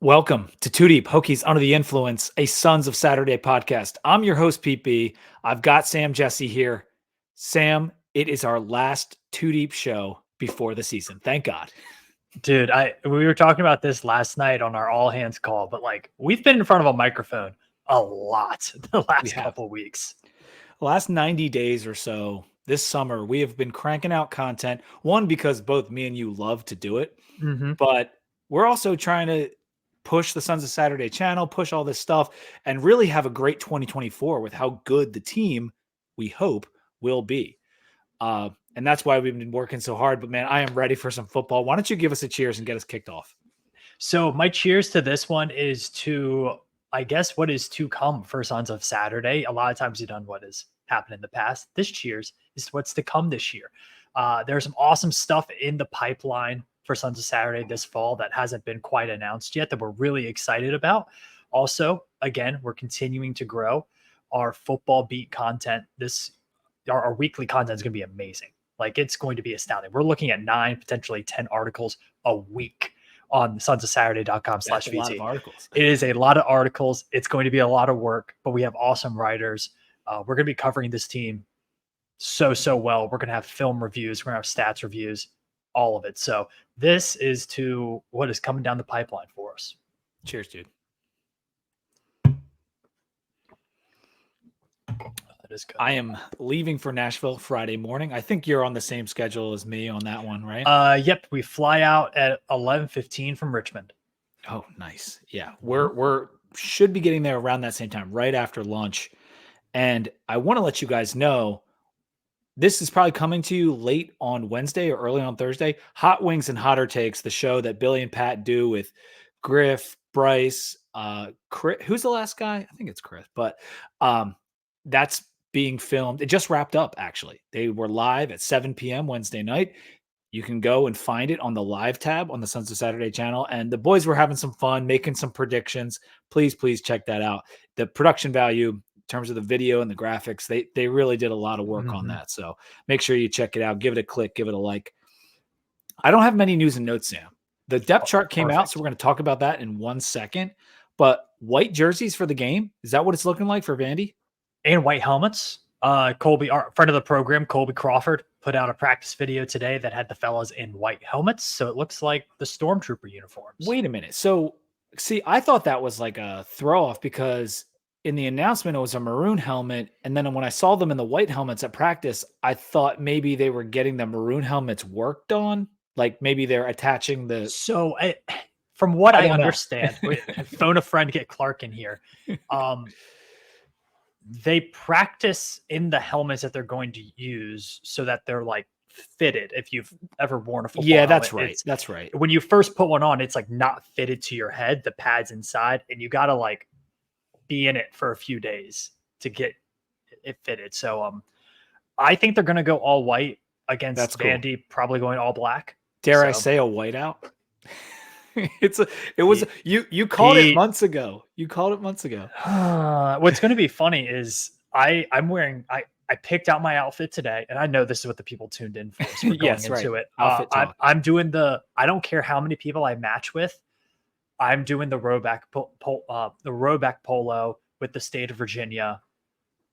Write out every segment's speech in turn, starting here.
Welcome to Two Deep, Hokies Under the Influence, a Sons of Saturday podcast. I'm your host, Pete B. I've got Sam Jesse here. Sam, it is our last Two Deep show before the season. Thank God. Dude, we were talking about this last night on our all hands call, but we've been in front of a microphone a lot the last couple weeks. The last 90 days or so this summer, we have been cranking out content. One, because both me and you love to do it, but we're also trying to push the Sons of Saturday channel, push all this stuff, and really have a great 2024 with how good the team, we hope, will be. And that's why we've been working so hard. But, man, I am ready for some football. Why don't you give us a cheers and get us kicked off? So my cheers to this one is to, I guess, what is to come for Sons of Saturday. A lot of times you've done what has happened in the past. This cheers is what's to come this year. There's some awesome stuff in the pipeline for Sons of Saturday this fall that hasn't been quite announced yet that we're really excited about. Also, again, we're continuing to grow our football beat content. Our weekly content is going to be amazing. It's going to be astounding. We're looking at 9, potentially 10 articles a week on sonsofsaturday.com/VT. It is a lot of articles. It's going to be a lot of work, but we have awesome writers. We're going to be covering this team so well. We're going to have film reviews. We're going to have stats reviews, all of it. So this is to what is coming down the pipeline for us. Cheers, dude. That is good. I am leaving for Nashville Friday morning. I think you're on the same schedule as me on that one, right? Yep. We fly out at 11:15 from Richmond. Oh, nice. Yeah. We're should be getting there around that same time, right after lunch. And I want to let you guys know, this is probably coming to you late on Wednesday or early on Thursday. Hot Wings and Hotter Takes, the show that Billy and Pat do with Griff, Bryce, Chris. Who's the last guy? I think it's Chris. But that's being filmed. It just wrapped up, actually. They were live at 7 p.m. Wednesday night. You can go and find it on the live tab on the Sons of Saturday channel. And the boys were having some fun, making some predictions. Please check that out. The production value, in terms of the video and the graphics, they really did a lot of work on that. So make sure you check it out. Give it a click. Give it a like. I don't have many news and notes, Sam. The depth chart came out, so we're going to talk about that in 1 second. But white jerseys for the game, is that what it's looking like for Vandy? And white helmets. Colby, our friend of the program, Colby Crawford, put out a practice video today that had the fellas in white helmets. So it looks like the Stormtrooper uniforms. Wait a minute. So, see, I thought that was like a throw off because in the announcement, it was a maroon helmet. And then when I saw them in the white helmets at practice, I thought maybe they were getting the maroon helmets worked on. Like maybe they're attaching the. So from what I understand, phone a friend, get Clark in here. They practice in the helmets that they're going to use so that they're fitted. If you've ever worn a football helmet, that's right. That's right. When you first put one on, it's not fitted to your head, the pads inside, and you got to be in it for a few days to get it fitted. So I think they're going to go all white against Vandy, cool. Probably going all black. Dare I say a whiteout? You called it months ago. What's going to be funny is I'm wearing, I picked out my outfit today, and I know this is what the people tuned in for. So we're going into it. I'm doing I don't care how many people I match with. I'm doing the rowback polo with the state of Virginia.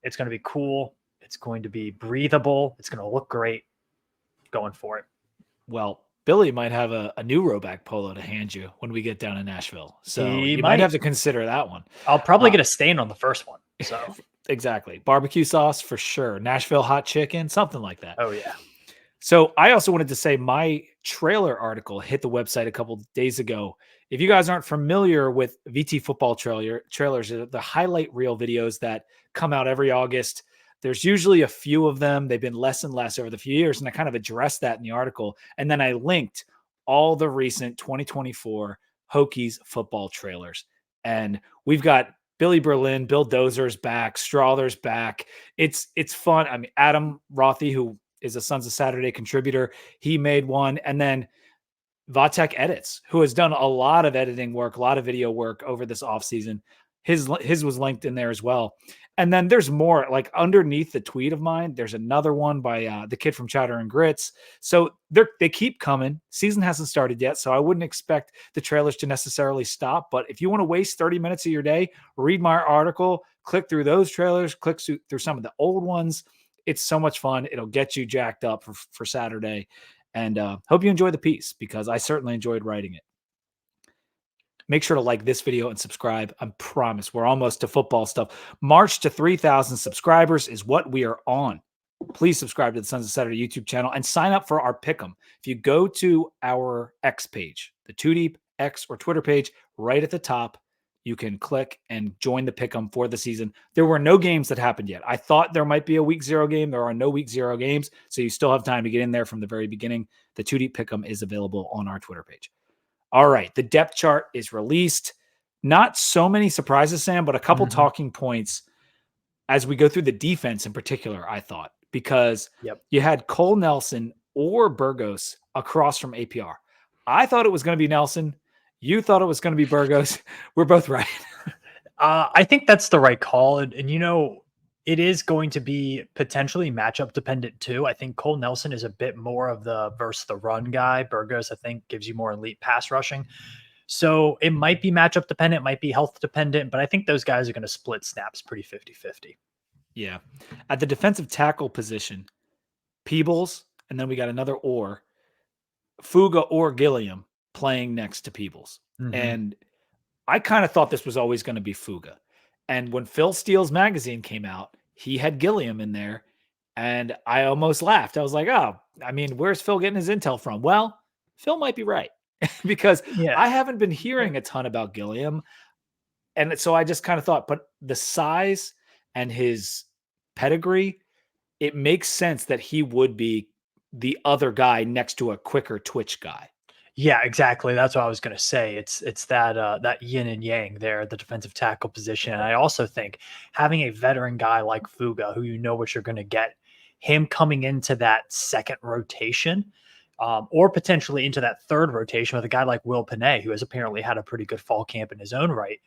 It's going to be cool. It's going to be breathable. It's going to look great. Going for it. Well, Billy might have a new rowback polo to hand you when we get down in Nashville. So you might have to consider that one. I'll probably get a stain on the first one. So exactly. Barbecue sauce for sure. Nashville hot chicken, something like that. Oh, yeah. So I also wanted to say my trailer article hit the website a couple of days ago. If you guys aren't familiar with VT football trailers, the highlight reel videos that come out every August. There's usually a few of them. They've been less and less over the few years, and I kind of addressed that in the article. And then I linked all the recent 2024 Hokies football trailers. And we've got Billy Berlin, Bill Dozer's back, Strawther's back. It's fun. I mean, Adam Rothy, who is a Sons of Saturday contributor, he made one. And then Vatek Edits, who has done a lot of editing work, a lot of video work over this offseason. His was linked in there as well. And then there's more, like underneath the tweet of mine. There's another one by the kid from Chowder and Grits. So they keep coming. Season hasn't started yet, so I wouldn't expect the trailers to necessarily stop. But if you want to waste 30 minutes of your day, read my article, click through those trailers, click through some of the old ones. It's so much fun. It'll get you jacked up for Saturday. And hope you enjoy the piece, because I certainly enjoyed writing it. Make sure to like this video and subscribe. I promise we're almost to football stuff. March to 3,000 subscribers is what we are on. Please subscribe to the Sons of Saturday YouTube channel and sign up for our Pick'em. If you go to our X page, the Two Deep X or Twitter page, right at the top, you can click and join the Pick'em for the season. There were no games that happened yet. I thought there might be a week 0 game. There are no week 0 games, so you still have time to get in there from the very beginning. The Two Deep Pick'em is available on our Twitter page. All right, the depth chart is released. Not so many surprises, Sam, but a couple talking points as we go through the defense in particular, I thought, because you had Cole Nelson or Burgos across from APR. I thought it was going to be Nelson. You thought it was going to be Burgos. We're both right. I think that's the right call. And you know, it is going to be potentially matchup dependent too. I think Cole Nelson is a bit more of the versus the run guy. Burgos, I think, gives you more elite pass rushing. So it might be matchup dependent, might be health dependent, but I think those guys are going to split snaps pretty 50-50. Yeah. At the defensive tackle position, Peebles, and then we got another Fuga or Gilliam playing next to Peebles. And I kind of thought this was always going to be Fuga. And when Phil Steele's magazine came out, he had Gilliam in there, and I almost laughed. I was like, oh, I mean, where's Phil getting his intel from? Well, Phil might be right, because I haven't been hearing a ton about Gilliam. And so I just kind of thought, but the size and his pedigree, it makes sense that he would be the other guy next to a quicker twitch guy. Yeah, exactly. That's what I was going to say. It's that that yin and yang there, the defensive tackle position. And I also think having a veteran guy like Fuga, who you know what you're going to get, him coming into that second rotation, or potentially into that third rotation with a guy like Will Panay, who has apparently had a pretty good fall camp in his own right,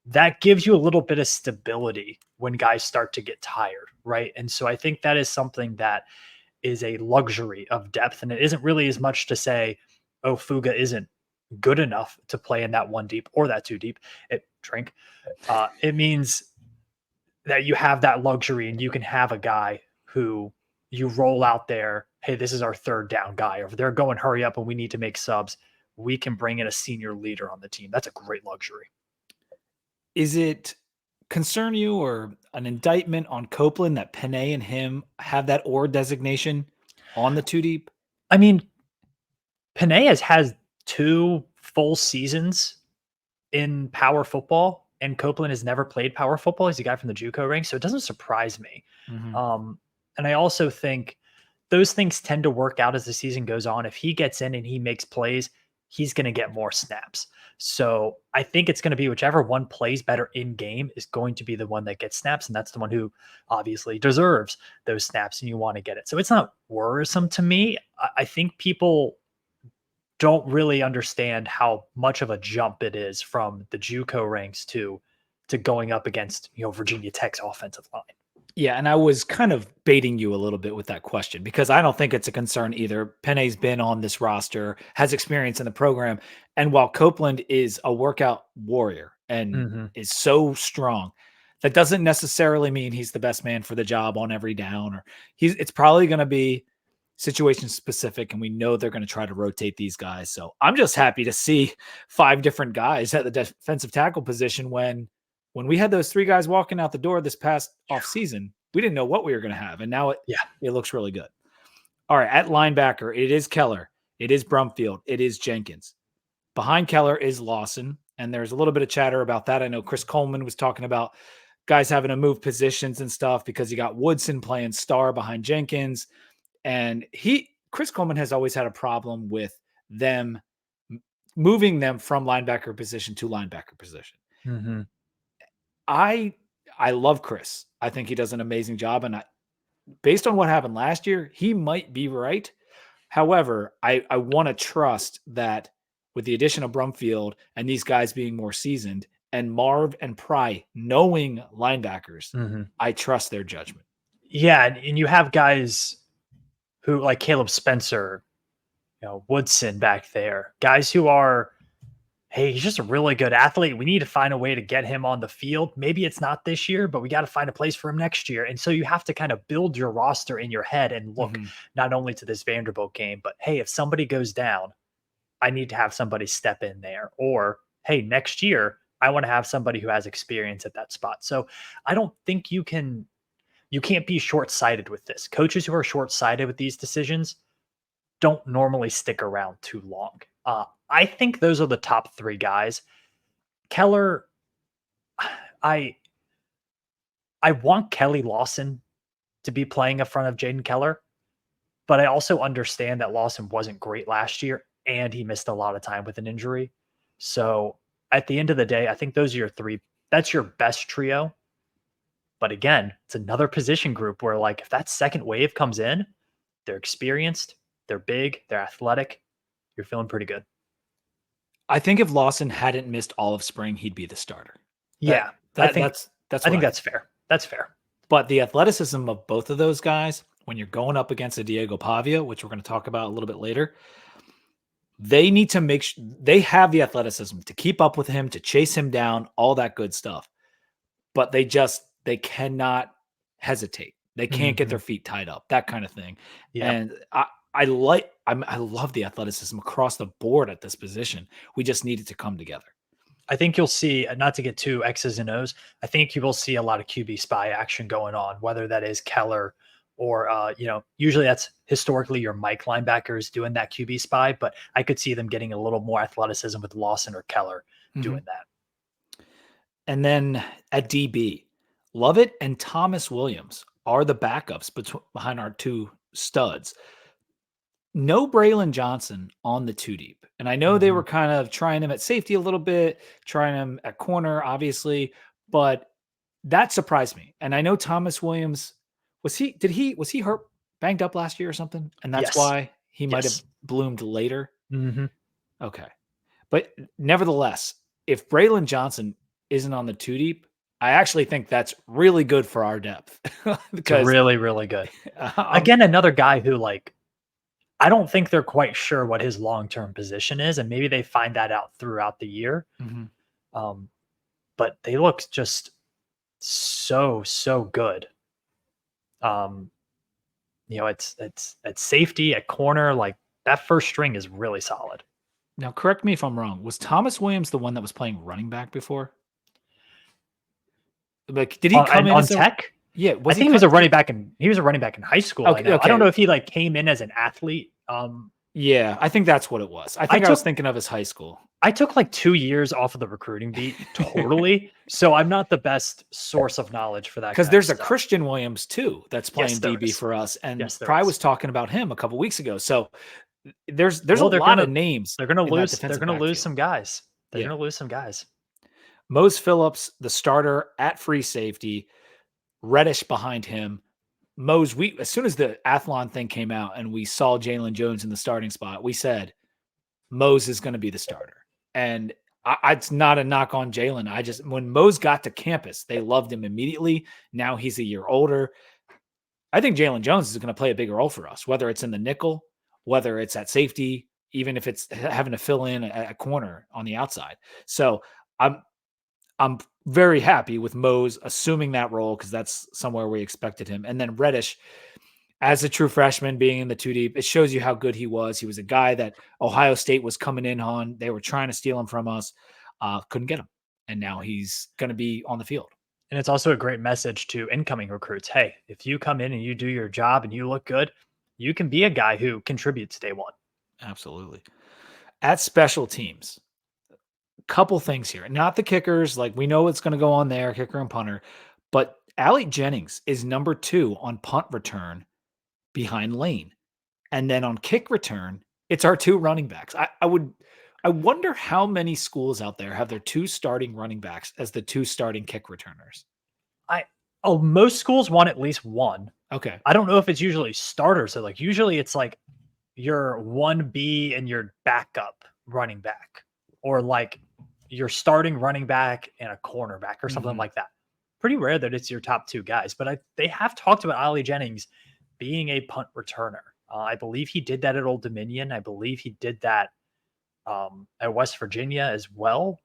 that gives you a little bit of stability when guys start to get tired, right? And so I think that is something that is a luxury of depth. And it isn't really as much to say, oh, Fuga isn't good enough to play in that 1 deep or that 2 deep. It means that you have that luxury and you can have a guy who you roll out there. Hey, this is our third down guy. Or if they're going hurry up and we need to make subs, we can bring in a senior leader on the team. That's a great luxury. Is it concern you or an indictment on Copeland that Panay and him have that or designation on the 2 deep? I mean, Panay has 2 full seasons in power football, and Copeland has never played power football. He's a guy from the JUCO ranks, so it doesn't surprise me. And I also think those things tend to work out as the season goes on. If he gets in and he makes plays, he's going to get more snaps. So I think it's going to be whichever one plays better in game is going to be the one that gets snaps. And that's the one who obviously deserves those snaps, and you want to get it. So it's not worrisome to me. I think people don't really understand how much of a jump it is from the JUCO ranks to going up against, Virginia Tech's offensive line. Yeah, and I was kind of baiting you a little bit with that question, because I don't think it's a concern either. Penne's been on this roster, has experience in the program, and while Copeland is a workout warrior and is so strong, that doesn't necessarily mean he's the best man for the job on every down. Or it's probably going to be situation specific, and we know they're going to try to rotate these guys. So I'm just happy to see 5 different guys at the defensive tackle position. When we had those 3 guys walking out the door this past off season, we didn't know what we were going to have. And now it looks really good. All right. At linebacker, it is Keller. It is Brumfield. It is Jenkins. Behind Keller is Lawson. And there's a little bit of chatter about that. I know Chris Coleman was talking about guys having to move positions and stuff because you got Woodson playing star behind Jenkins. And Chris Coleman has always had a problem with them moving them from linebacker position to linebacker position. I love Chris. I think he does an amazing job. And based on what happened last year, he might be right. However, I want to trust that with the addition of Brumfield and these guys being more seasoned and Marv and Pry, knowing linebackers, Mhm. I trust their judgment. Yeah, and you have guys who like Caleb Spencer, Woodson back there, guys who are, hey, he's just a really good athlete. We need to find a way to get him on the field. Maybe it's not this year, but we got to find a place for him next year. And so you have to kind of build your roster in your head and look not only to this Vanderbilt game, but hey, if somebody goes down, I need to have somebody step in there. Or hey, next year, I want to have somebody who has experience at that spot. So I don't think you can't be short-sighted with this. Coaches who are short-sighted with these decisions don't normally stick around too long. I think those are the top three guys. Keller, I want Kelly Lawson to be playing in front of Jaden Keller, but I also understand that Lawson wasn't great last year and he missed a lot of time with an injury. So at the end of the day, I think those are your three. That's your best trio. But again, it's another position group where, like, if that second wave comes in, they're experienced, they're big, they're athletic, you're feeling pretty good. I think if Lawson hadn't missed all of spring, he'd be the starter. Yeah, That's I think that's fair. That's fair. But the athleticism of both of those guys, when you're going up against a Diego Pavia, which we're going to talk about a little bit later, they need to make sure they have the athleticism to keep up with him, to chase him down, all that good stuff. But they cannot hesitate. They can't get their feet tied up, that kind of thing. Yeah. And I love the athleticism across the board at this position. We just need it to come together. I think you'll see, not to get too X's and O's, I think you will see a lot of QB spy action going on, whether that is Keller or, usually that's historically your Mike linebackers doing that QB spy, but I could see them getting a little more athleticism with Lawson or Keller doing that. And then at DB, Lovett and Thomas Williams are the backups behind our two studs. No Braylon Johnson on the two deep. And I know they were kind of trying him at safety a little bit, trying him at corner, obviously, but that surprised me. And I know Thomas Williams, was he hurt, banged up last year or something? And that's why he might have bloomed later. Okay. But nevertheless, if Braylon Johnson isn't on the two deep, I actually think that's really good for our depth. Because it's really, really good. Again, another guy who, like, I don't think they're quite sure what his long-term position is, and maybe they find that out throughout the year. But they look just so good. It's at safety, at corner, like that first string is really solid. Now, correct me if I'm wrong. Was Thomas Williams the one that was playing running back before? Like, did he come in on Tech? Yeah, I think he was a running back in high school. Okay. I don't know if he like came in as an athlete. Yeah, I think that's what it was. I was thinking of his high school. I took like 2 years off of the recruiting beat, totally. So I'm not the best source of knowledge for that. Because there's a Christian Williams too that's playing DB for us, and Pry was talking about him a couple weeks ago. So there's a lot of names. They're going to lose. They're going to lose some guys. They're going to lose some guys. Mose Phillips, the starter at free safety, Reddish behind him. Mose, as soon as the Athlon thing came out and we saw Jalen Jones in the starting spot, we said Mose is going to be the starter. And it's not a knock on Jalen. When Mose got to campus, they loved him immediately. Now he's a year older. I think Jalen Jones is going to play a bigger role for us, whether it's in the nickel, whether it's at safety, even if it's having to fill in a corner on the outside. So I'm very happy with Mose assuming that role because that's somewhere we expected him. And then Reddish, as a true freshman being in the two deep, it shows you how good he was. He was a guy that Ohio State was coming in on. They were trying to steal him from us. Couldn't get him. And now he's going to be on the field. And it's also a great message to incoming recruits. Hey, if you come in and you do your job and you look good, you can be a guy who contributes day one. Absolutely. At special teams, couple things here. Not the kickers. Like, we know what's going to go on there, kicker and punter. But Allie Jennings is number 2 on punt return behind Lane. And then on kick return, it's our 2 running backs. I wonder how many schools out there have their 2 starting running backs as the 2 starting kick returners. Most schools want at least one. Okay. I don't know if it's usually starters. So like usually it's like your 1B and your backup running back, or like, your starting running back and a cornerback or something like that. Pretty rare that it's your top two guys, but they have talked about Ali Jennings being a punt returner. I believe he did that at Old Dominion. I believe he did that at West Virginia as well.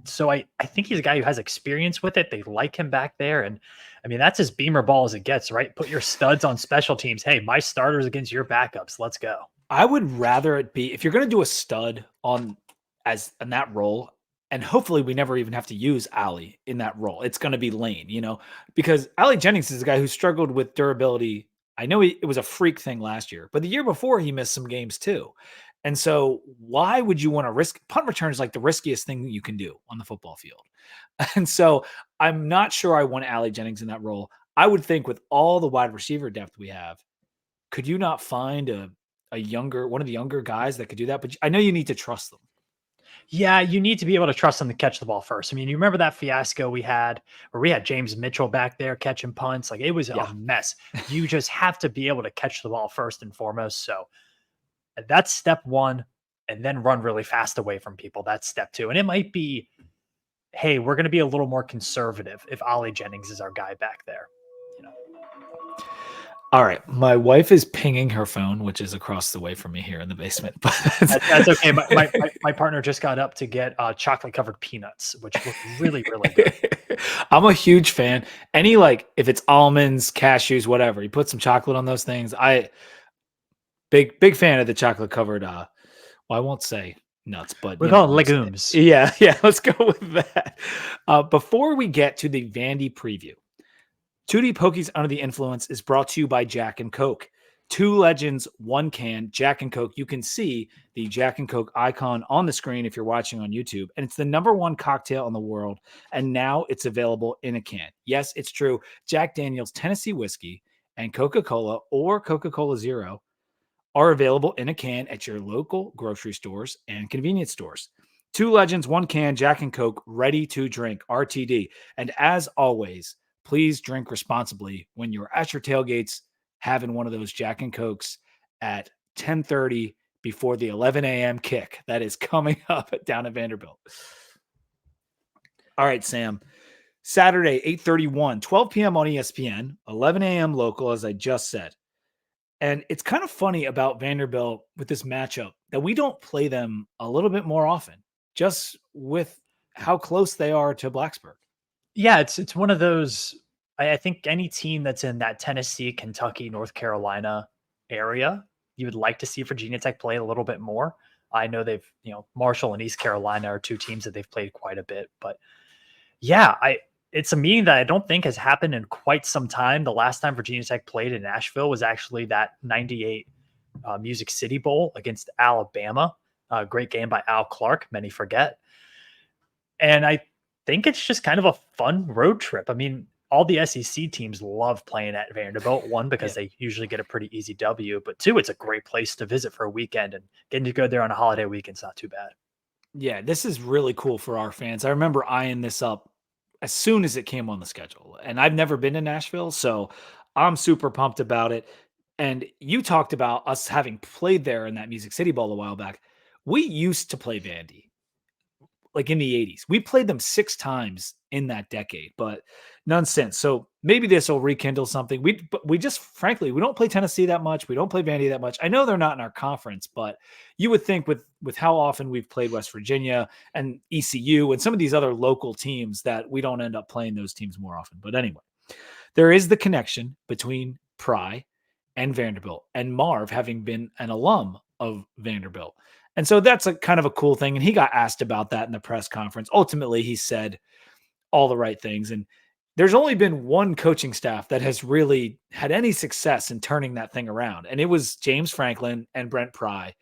So I think he's a guy who has experience with it. They like him back there. And I mean, that's as beamer ball as it gets, right? Put your studs on special teams. Hey, my starters against your backups. Let's go. I would rather it be, if you're going to do a stud in that role, and hopefully we never even have to use Ali in that role. It's going to be Lane, because Ali Jennings is a guy who struggled with durability. I know it was a freak thing last year, but the year before he missed some games too. And so why would you want to risk punt return is like the riskiest thing you can do on the football field. And so I'm not sure I want Ali Jennings in that role. I would think with all the wide receiver depth we have, could you not find one of the younger guys that could do that? But I know you need to trust them. Yeah, you need to be able to trust them to catch the ball first. I mean, you remember that fiasco we had where we had James Mitchell back there catching punts? Like, it was a mess. You just have to be able to catch the ball first and foremost. So that's step one, and then run really fast away from people. That's step two. And it might be, hey, we're going to be a little more conservative if Ali Jennings is our guy back there. All right. My wife is pinging her phone, which is across the way from me here in the basement. But that's okay. My partner just got up to get chocolate covered peanuts, which look really, really good. I'm a huge fan. If it's almonds, cashews, whatever, you put some chocolate on those things. Big fan of the chocolate covered. Well, I won't say nuts, but we call it legumes. Yeah. Let's go with that. Before we get to the Vandy preview, Two Deep Hokies Under the Influence is brought to you by Jack and Coke. Two legends, one can, Jack and Coke. You can see the Jack and Coke icon on the screen if you're watching on YouTube. And it's the #1 cocktail in the world. And now it's available in a can. Yes, it's true. Jack Daniel's Tennessee Whiskey and Coca-Cola or Coca-Cola Zero are available in a can at your local grocery stores and convenience stores. Two legends, one can, Jack and Coke, ready to drink, RTD. And as always, please drink responsibly when you're at your tailgates having one of those Jack and Cokes at 10:30 before the 11 a.m. kick that is coming up down at Vanderbilt. All right, Sam. Saturday, 8:31, 12 p.m. on ESPN, 11 a.m. local, as I just said. And it's kind of funny about Vanderbilt with this matchup that we don't play them a little bit more often, just with how close they are to Blacksburg. Yeah, it's one of those. I think any team that's in that Tennessee, Kentucky, North Carolina area, you would like to see Virginia Tech play a little bit more. I know they've, Marshall and East Carolina are two teams that they've played quite a bit, but yeah, it's a meeting that I don't think has happened in quite some time. The last time Virginia Tech played in Nashville was actually that 98 Music City Bowl against Alabama. Great game by Al Clark, many forget. And I think it's just kind of a fun road trip. I mean, all the SEC teams love playing at Vanderbilt. One, because they usually get a pretty easy W, but two, it's a great place to visit for a weekend, and getting to go there on a holiday weekend's not too bad. Yeah, this is really cool for our fans. I remember eyeing this up as soon as it came on the schedule, and I've never been to Nashville, so I'm super pumped about it. And you talked about us having played there in that Music City Bowl a while back. We used to play Vandy like in the 80s. We played them 6 times in that decade, but none since. So maybe this will rekindle something. We just, frankly, we don't play Tennessee that much. We don't play Vandy that much. I know they're not in our conference, but you would think with how often we've played West Virginia and ECU and some of these other local teams that we don't end up playing those teams more often. But anyway, there is the connection between Pry and Vanderbilt, and Marv having been an alum of Vanderbilt. And so that's a kind of a cool thing. And he got asked about that in the press conference. Ultimately, he said all the right things. And there's only been one coaching staff that has really had any success in turning that thing around. And it was James Franklin and Brent Pry,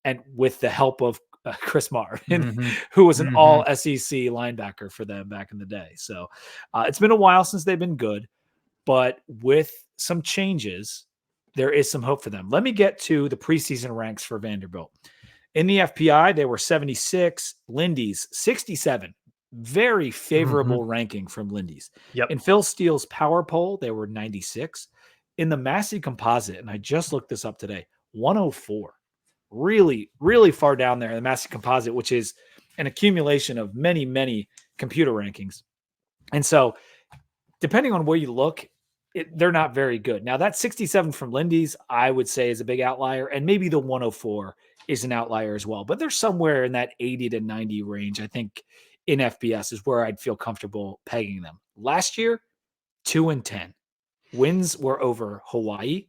and with the help of Chris Marvin, who was an all SEC linebacker for them back in the day. So it's been a while since they've been good, but with some changes, there is some hope for them. Let me get to the preseason ranks for Vanderbilt. In the FPI, they were 76, Lindy's 67. Very favorable ranking from Lindy's. Yep. In Phil Steele's power poll, they were 96. In the Massey composite, and I just looked this up today, 104. Really, really far down there in the Massey composite, which is an accumulation of many, many computer rankings. And so, depending on where you look, they're not very good. Now, that 67 from Lindy's, I would say, is a big outlier, and maybe the 104 is an outlier as well. But they're somewhere in that 80 to 90 range, I think, in FBS is where I'd feel comfortable pegging them. Last year, 2-10. Wins were over Hawaii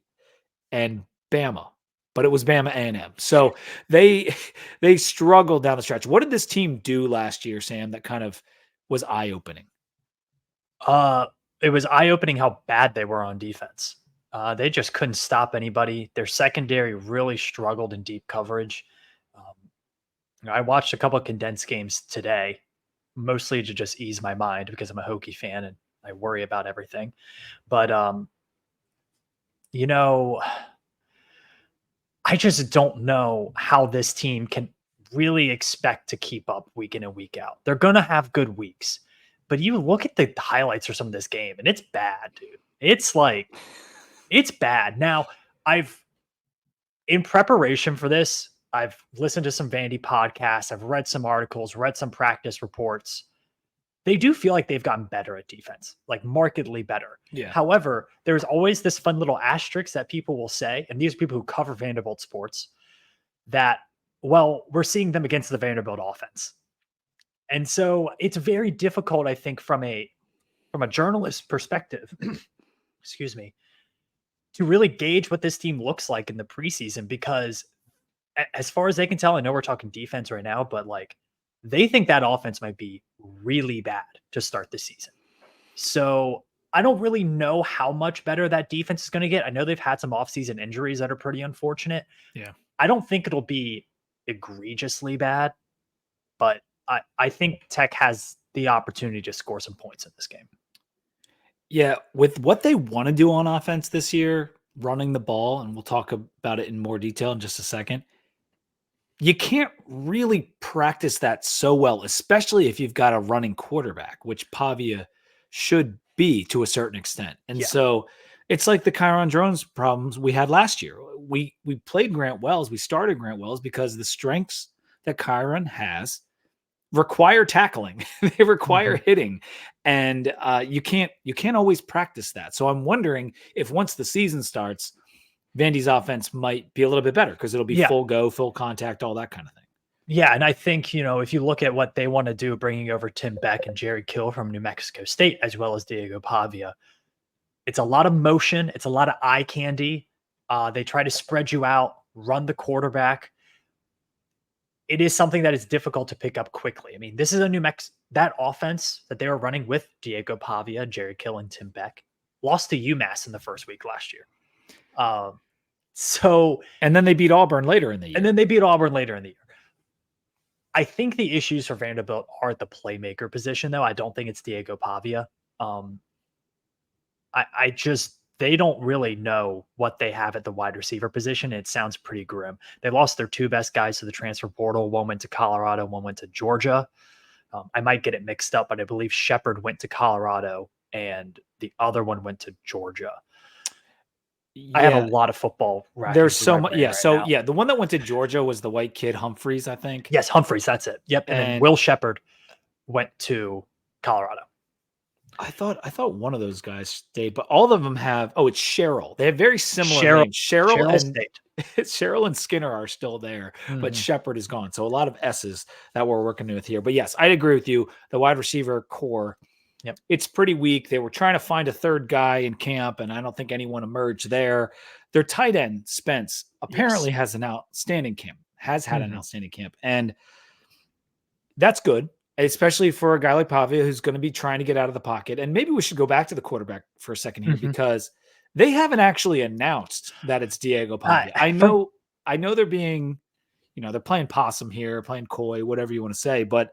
and Bama, but it was Bama A&M. So they struggled down the stretch. What did this team do last year, Sam, that kind of was eye-opening? It was eye-opening how bad they were on defense. They just couldn't stop anybody. Their secondary really struggled in deep coverage. I watched a couple of condensed games today, mostly to just ease my mind because I'm a Hokie fan and I worry about everything. But you know, I just don't know how this team can really expect to keep up week in and week out. They're going to have good weeks, but you look at the highlights for some of this game and it's bad, dude. It's bad. Now, in preparation for this, I've listened to some Vandy podcasts. I've read some articles, read some practice reports. They do feel like they've gotten better at defense, like markedly better. Yeah. However, there's always this fun little asterisk that people will say, and these are people who cover Vanderbilt sports, that, well, we're seeing them against the Vanderbilt offense. And so it's very difficult, I think, from a journalist perspective, excuse me, to really gauge what this team looks like in the preseason, because as far as they can tell, I know we're talking defense right now, but like they think that offense might be really bad to start the season. So I don't really know how much better that defense is going to get. I know they've had some offseason injuries that are pretty unfortunate. Yeah. I don't think it'll be egregiously bad, but I think Tech has the opportunity to score some points in this game. Yeah, with what they want to do on offense this year, running the ball, and we'll talk about it in more detail in just a second, you can't really practice that so well, especially if you've got a running quarterback, which Pavia should be to a certain extent. And so it's like the Kyron Drones problems we had last year. We played Grant Wells. We started Grant Wells because the strengths that Kyron has require tackling. They require hitting. And you can't always practice that. So I'm wondering if once the season starts, Vandy's offense might be a little bit better because it'll be full go, full contact, all that kind of thing. Yeah, and I think, if you look at what they want to do, bringing over Tim Beck and Jerry Kill from New Mexico State, as well as Diego Pavia, it's a lot of motion. It's a lot of eye candy. They try to spread you out, run the quarterback. It is something that is difficult to pick up quickly. I mean, this is that offense that they were running with Diego Pavia, Jerry Kill, and Tim Beck lost to UMass in the first week last year. And then they beat Auburn later in the year. I think the issues for Vanderbilt are at the playmaker position, though. I don't think it's Diego Pavia. They don't really know what they have at the wide receiver position. It sounds pretty grim. They lost their two best guys to the transfer portal. One went to Colorado, one went to Georgia. I might get it mixed up, but I believe Shepard went to Colorado and the other one went to Georgia. Yeah. I have a lot of football. There's so much. Yeah. So yeah, the one that went to Georgia was the white kid Humphreys, I think. Yes, Humphreys. That's it. Yep. And then Will Shepard went to Colorado. I thought one of those guys stayed, but all of them have. Oh, it's Sherrill. They have very similar names. Sherrill and Skinner are still there, but Shepard is gone. So a lot of S's that we're working with here. But yes, I'd agree with you. The wide receiver core. Yep. It's pretty weak. They were trying to find a third guy in camp, and I don't think anyone emerged there. Their tight end, Spence, apparently has an outstanding camp, has had an outstanding camp. And that's good, especially for a guy like Pavia who's going to be trying to get out of the pocket. And maybe we should go back to the quarterback for a second here because they haven't actually announced that it's Diego Pavia. I know they're being, they're playing possum here, playing coy, whatever you want to say, but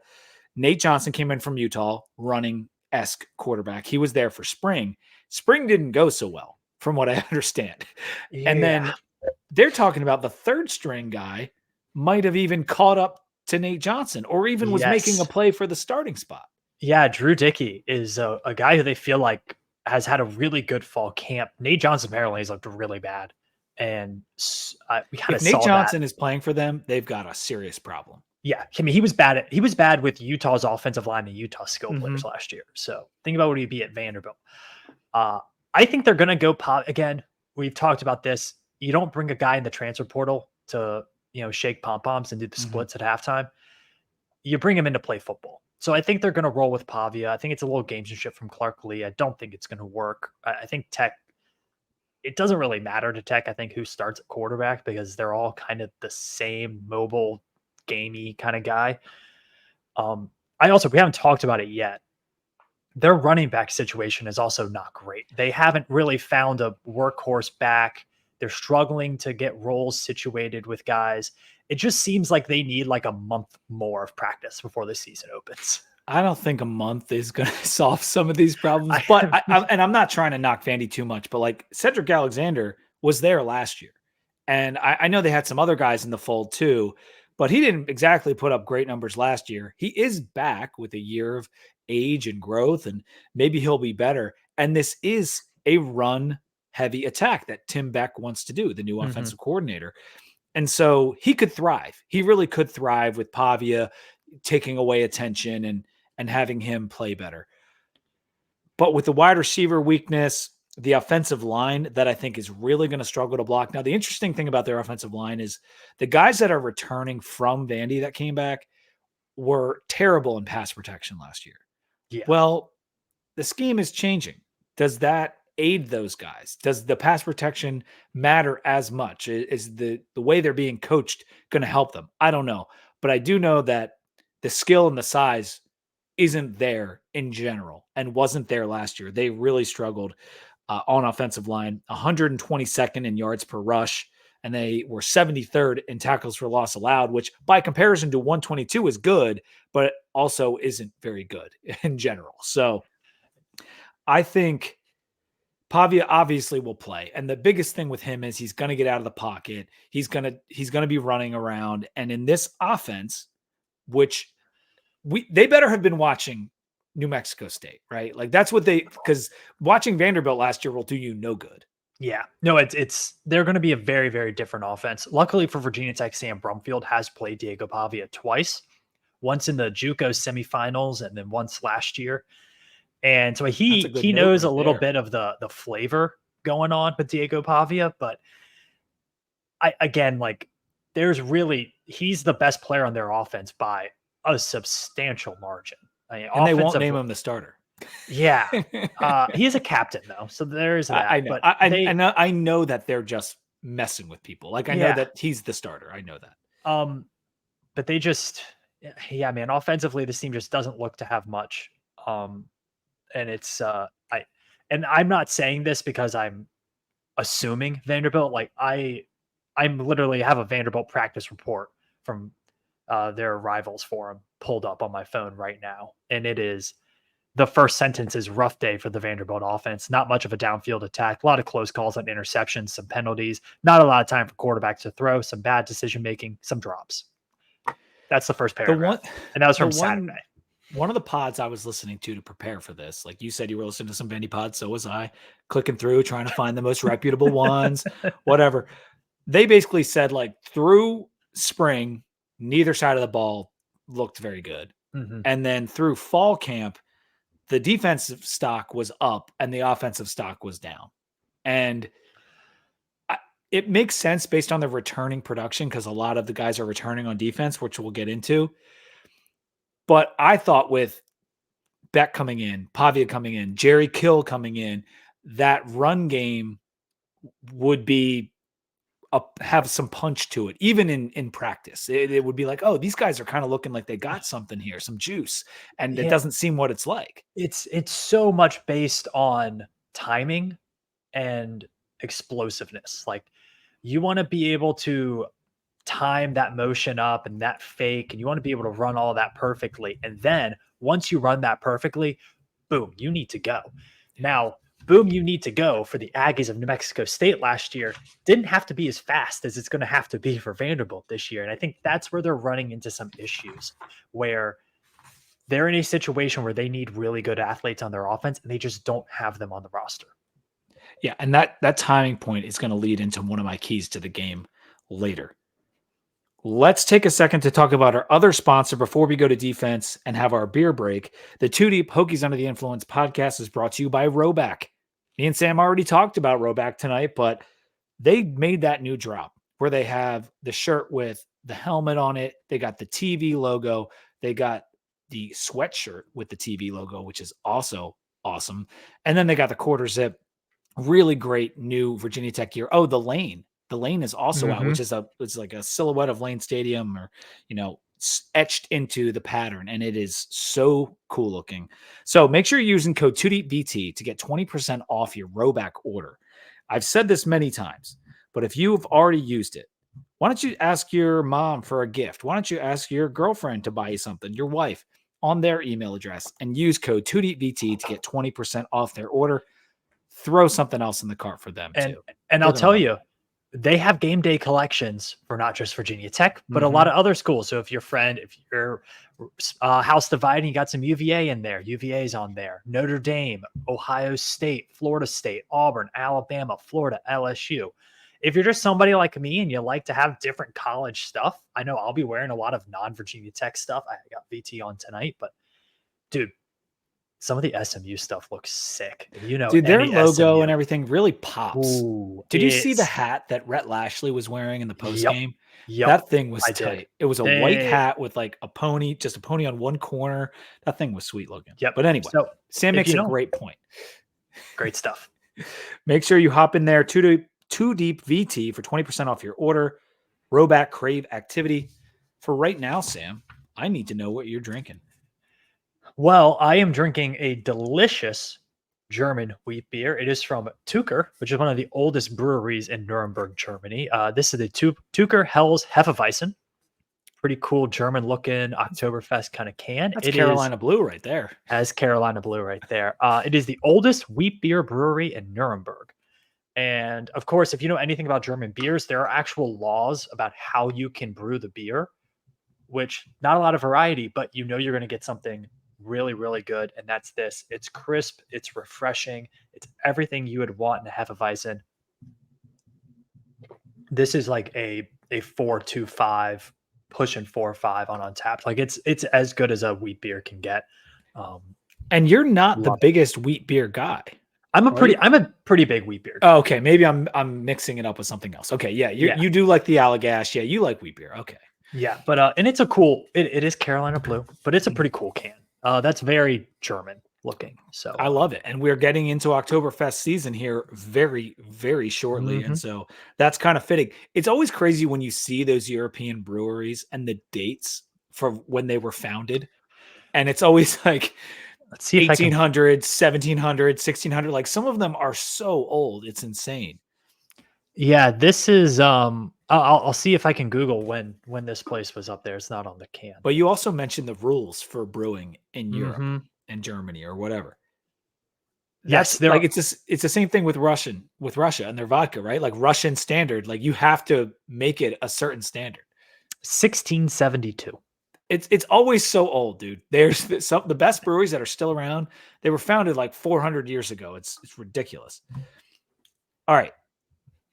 Nate Johnson came in from Utah running-esque quarterback. He was there for spring. Spring didn't go so well, from what I understand. Yeah. And then they're talking about the third string guy might have even caught up to Nate Johnson or even was making a play for the starting spot. Yeah, Drew Dickey is a guy who they feel like has had a really good fall camp. Nate Johnson apparently has looked really bad. And we kind of saw Nate Johnson is playing for them, they've got a serious problem. Yeah, I mean, he was bad with Utah's offensive line and Utah skill Mm-hmm. players last year. So think about what he'd be at Vanderbilt. Uh, I think they're going to go again. We've talked about this. You don't bring a guy in the transfer portal to shake pom poms and do the Mm-hmm. splits at halftime. You bring him in to play football. So I think they're going to roll with Pavia. I think it's a little gamesmanship from Clark Lee. I don't think it's going to work. I think Tech. It doesn't really matter to Tech, I think, who starts at quarterback because they're all kind of the same mobile, gamey kind of guy. We haven't talked about it yet. Their running back situation is also not great. They haven't really found a workhorse back. They're struggling to get roles situated with guys. It just seems like they need like a month more of practice before the season opens. I don't think a month is going to solve some of these problems, I, but and I'm not trying to knock Vandy too much, but like Cedric Alexander was there last year. And I know they had some other guys in the fold too, but he didn't exactly put up great numbers last year. He is back with a year of age and growth, and maybe he'll be better. And this is a run heavy attack that Tim Beck wants to do, the new Mhm. offensive coordinator. And so he could thrive. He really could thrive with Pavia taking away attention and having him play better. But with the wide receiver weakness, the offensive line that I think is really going to struggle to block. Now, the interesting thing about their offensive line is the guys that are returning from Vandy that came back were terrible in pass protection last year. Yeah. Well, the scheme is changing. Does that aid those guys? Does the pass protection matter as much? Is the way they're being coached going to help them? I don't know. But I do know that the skill and the size isn't there in general and wasn't there last year. They really struggled on offensive line, 122nd in yards per rush, and they were 73rd in tackles for loss allowed, which by comparison to 122 is good, but also isn't very good in general. So I think Pavia obviously will play. And the biggest thing with him is he's going to get out of the pocket. He's going to be running around. And in this offense, which they better have been watching New Mexico State, right? Like that's what because watching Vanderbilt last year will do you no good. Yeah. No, it's they're going to be a very, very different offense. Luckily for Virginia Tech, Sam Brumfield has played Diego Pavia twice, once in the JUCO semifinals and then once last year. And so That's a good he note knows a right little there. bit of the flavor going on with Diego Pavia, but I again like he's the best player on their offense by a substantial margin. I mean, And they won't offensively, name him the starter. yeah. He is a captain though, so there's I that. know. But they, I know that they're just messing with people. Like I know yeah. that he's the starter. I know that. Um, but they just, yeah, man, offensively, this team just doesn't look to have much. Um, and it's and I'm not saying this because I'm assuming Vanderbilt. Like I'm literally have a Vanderbilt practice report from their rivals forum pulled up on my phone right now, and it is the first sentence is rough day for the Vanderbilt offense. Not much of a downfield attack. A lot of close calls on interceptions, some penalties. Not a lot of time for quarterbacks to throw. Some bad decision making. Some drops. That's the first The one, paragraph, and that was the from Saturday. one of the pods I was listening to prepare for this, like you said, you were listening to some Vandy pods. So was I, clicking through trying to find the most reputable ones, whatever. They basically said like through spring, neither side of the ball looked very good, Mm-hmm. and then through fall camp, the defensive stock was up and the offensive stock was down, and it makes sense based on the returning production because a lot of the guys are returning on defense, which we'll get into. But I thought with Beck coming in, Pavia coming in, Jerry Kill coming in, that run game would be have some punch to it, even in practice. It would be like, oh, these guys are kind of looking like they got something here, some juice, and it Yeah, doesn't seem what it's like. it's so much based on timing and explosiveness. Like you want to be able to time that motion up and that fake, and you want to be able to run all of that perfectly. And then once you run that perfectly, boom, you need to go. Now, boom, you need to go for the Aggies of New Mexico State last year didn't have to be as fast as it's going to have to be for Vanderbilt this year. And I think that's where they're running into some issues where they're in a situation where they need really good athletes on their offense and they just don't have them on the roster. Yeah, and that timing point is going to lead into one of my keys to the game later. Let's take a second to talk about our other sponsor before we go to defense and have our beer break. The Two Deep Hokies Under the Influence podcast is brought to you by Roback. Me and Sam already talked about Roback tonight, but they made that new drop where they have the shirt with the helmet on it. They got the TV logo. They got the sweatshirt with the TV logo, which is also awesome. And then they got the quarter zip. Really great new Virginia Tech gear. Oh, the lane. The lane is also out, which is it's like a silhouette of Lane Stadium, or etched into the pattern, and it is so cool looking. So make sure you're using code 2DeepVT to get 20% off your Roback order. I've said this many times, but if you've already used it, why don't you ask your mom for a gift? Why don't you ask your girlfriend to buy you something, your wife, on their email address, and use code 2DeepVT to get 20% off their order. Throw something else in the cart for them too. And I'll tell you, they have game day collections for not just Virginia Tech, but a lot of other schools. So if your friend, if you're house dividing, you got some UVA in there. UVA's on there. Notre Dame, Ohio State, Florida State, Auburn, Alabama, Florida, LSU. If you're just somebody like me and you like to have different college stuff, I know I'll be wearing a lot of non-Virginia Tech stuff. I got VT on tonight, but dude, some of the SMU stuff looks sick. Dude, their logo and everything really pops. Ooh, did you see the hat that Rhett Lashley was wearing in the post game? Yep, that thing was tight. Did. It was a white hat with like a pony, just a pony on one corner. That thing was sweet looking. Yep. But anyway, so Sam makes a great point. Great stuff. Make sure you hop in there, Two Deep VT for 20% off your order. Roback Crave Activity. For right now, Sam, I need to know what you're drinking. Well, I am drinking a delicious German wheat beer. It is from Tücker, which is one of the oldest breweries in Nuremberg, Germany. This is the Tücker Helles Hefeweizen. Pretty cool German-looking Oktoberfest kind of can. That's Carolina Blue right there. Has Carolina Blue right there. It is the oldest wheat beer brewery in Nuremberg. And, of course, if you know anything about German beers, there are actual laws about how you can brew the beer, which not a lot of variety, but you're going to get something really, really good. And that's this. It's crisp. It's refreshing. It's everything you would want in a Hefeweizen. This is like a 4.25, pushing 4.5 on Untapped. Like it's as good as a wheat beer can get. And you're not the biggest wheat beer guy. I'm a pretty big wheat beer guy. Oh, okay. Maybe I'm mixing it up with something else. Okay. Yeah. You do like the Allagash. Yeah. You like wheat beer. Okay. Yeah. But, and it's a cool, it is Carolina Blue, but it's a pretty cool can. That's very German looking. So I love it. And we're getting into Oktoberfest season here very, very shortly. And so that's kind of fitting. It's always crazy when you see those European breweries and the dates for when they were founded. And it's always like 1800, 1700, 1600. Like some of them are so old. It's insane. Yeah, this is I'll see if I can Google when this place was up there. It's not on the can. But you also mentioned the rules for brewing in Europe and Germany or whatever. Yes, like it's the same thing with Russia and their vodka, right? Like Russian standard, like you have to make it a certain standard. 1672. It's always so old, dude. There's the best breweries that are still around. They were founded like 400 years ago. It's ridiculous. All right.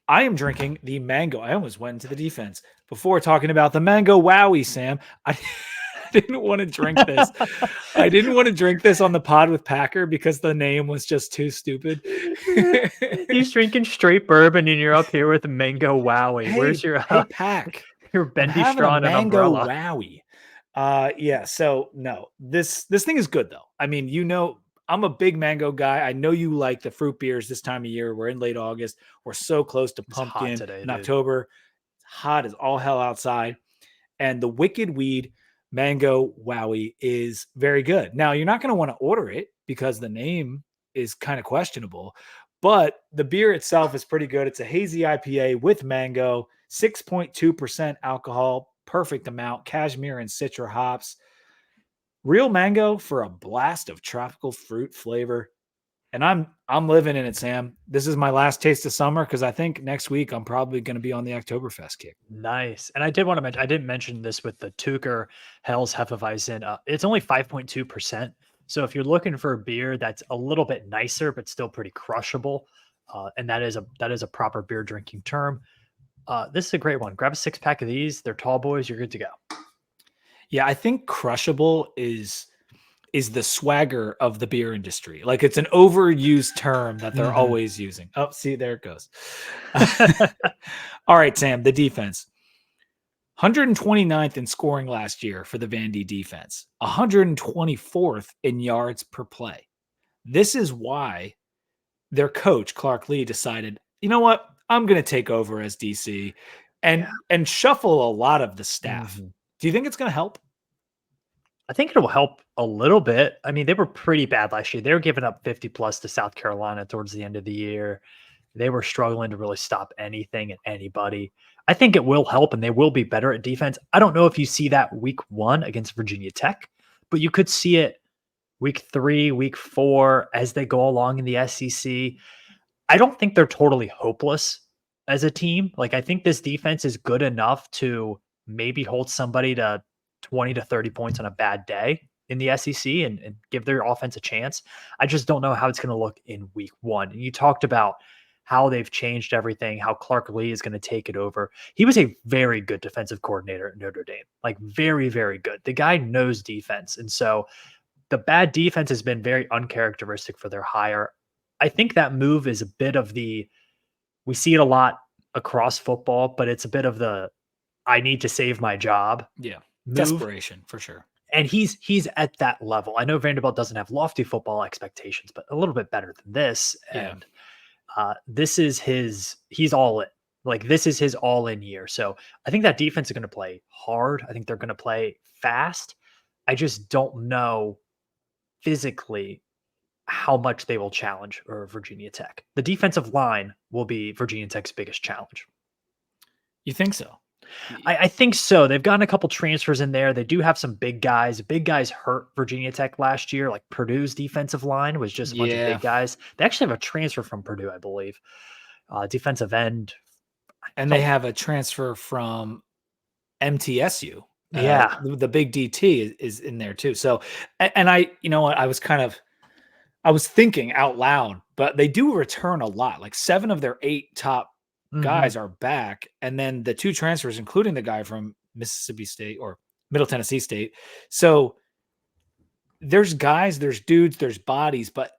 I am drinking the mango. I almost went into the defense before talking about the mango wowie, Sam. I didn't want to drink this. I didn't want to drink this on the pod with Packer because the name was just too stupid. He's drinking straight bourbon and you're up here with a mango wowie. Hey, where's your Pack? Your bendy straw and an umbrella. Wowie. Yeah. So no, this thing is good though. I mean, I'm a big mango guy. I know you like the fruit beers this time of year. We're in late August. We're so close to pumpkin in October. It's hot as all hell outside. And the Wicked Weed Mango Wowie is very good. Now, you're not going to want to order it because the name is kind of questionable, but the beer itself is pretty good. It's a hazy IPA with mango, 6.2% alcohol, perfect amount, cashmere and citra hops. Real mango for a blast of tropical fruit flavor. And I'm living in it, Sam. This is my last taste of summer because I think next week I'm probably going to be on the Oktoberfest kick. Nice. And I did want to mention, I didn't mention this with the Tücker Helles Hefeweizen. It's only 5.2%. So if you're looking for a beer that's a little bit nicer, but still pretty crushable, and that is a proper beer drinking term, This is a great one. Grab a 6-pack of these. They're tall boys. You're good to go. Yeah, I think crushable is the swagger of the beer industry. Like it's an overused term that they're Mhm. always using. Oh, see, there it goes. All right, Sam, the defense. 129th in scoring last year for the Vandy defense, 124th in yards per play. This is why their coach, Clark Lee, decided, you know what? I'm going to take over as DC Yeah. and shuffle a lot of the staff. Mhm. Do you think it's going to help? I think it'll help a little bit. I mean, they were pretty bad last year. They were giving up 50 plus to South Carolina towards the end of the year. They were struggling to really stop anything and anybody. I think it will help and they will be better at defense. I don't know if you see that week 1 against Virginia Tech, but you could see it week 3, week 4 as they go along in the SEC. I don't think they're totally hopeless as a team. Like, I think this defense is good enough to maybe hold somebody to 20 to 30 points on a bad day in the SEC and give their offense a chance. I just don't know how it's going to look in week 1. And you talked about how they've changed everything, how Clark Lee is going to take it over. He was a very good defensive coordinator at Notre Dame, like very, very good. The guy knows defense. And so the bad defense has been very uncharacteristic for their hire. I think that move is a bit of we see it a lot across football, but it's a bit of the I need to save my job Yeah. move. Desperation for sure. And he's at that level. I know Vanderbilt doesn't have lofty football expectations, but a little bit better than this. Yeah. And this is he's all in. Like this is his all in year. So I think that defense is going to play hard. I think they're going to play fast. I just don't know physically how much they will challenge or Virginia Tech. The defensive line will be Virginia Tech's biggest challenge. You think so? I think so. They've gotten a couple transfers in there. They do have some big guys. Big guys hurt Virginia Tech last year. Like Purdue's defensive line was just a bunch of Yeah. big guys. They actually have a transfer from Purdue, I believe. Defensive end. And they have a transfer from MTSU. Yeah. The big DT is in there too. So, and I, you know what, I was thinking out loud, but they do return a lot. Like 7 of their 8 top guys are back. And then the 2 transfers, including the guy from Mississippi State or Middle Tennessee State. So there's guys, there's dudes, there's bodies, but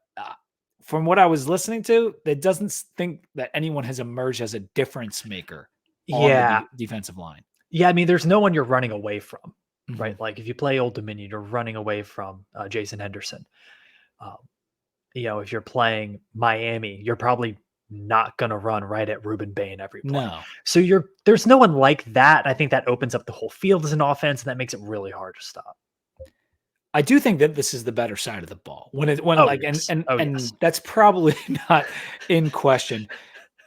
from what I was listening to, it doesn't think that anyone has emerged as a difference maker on the defensive line. Yeah, I mean, there's no one you're running away from, right? Like if you play Old Dominion, you're running away from Jason Henderson. If you're playing Miami, you're probably not going to run right at Ruben Bain every play. No. So there's no one like that. I think that opens up the whole field as an offense, and that makes it really hard to stop. I do think that this is the better side of the ball Yes. And that's probably not in question.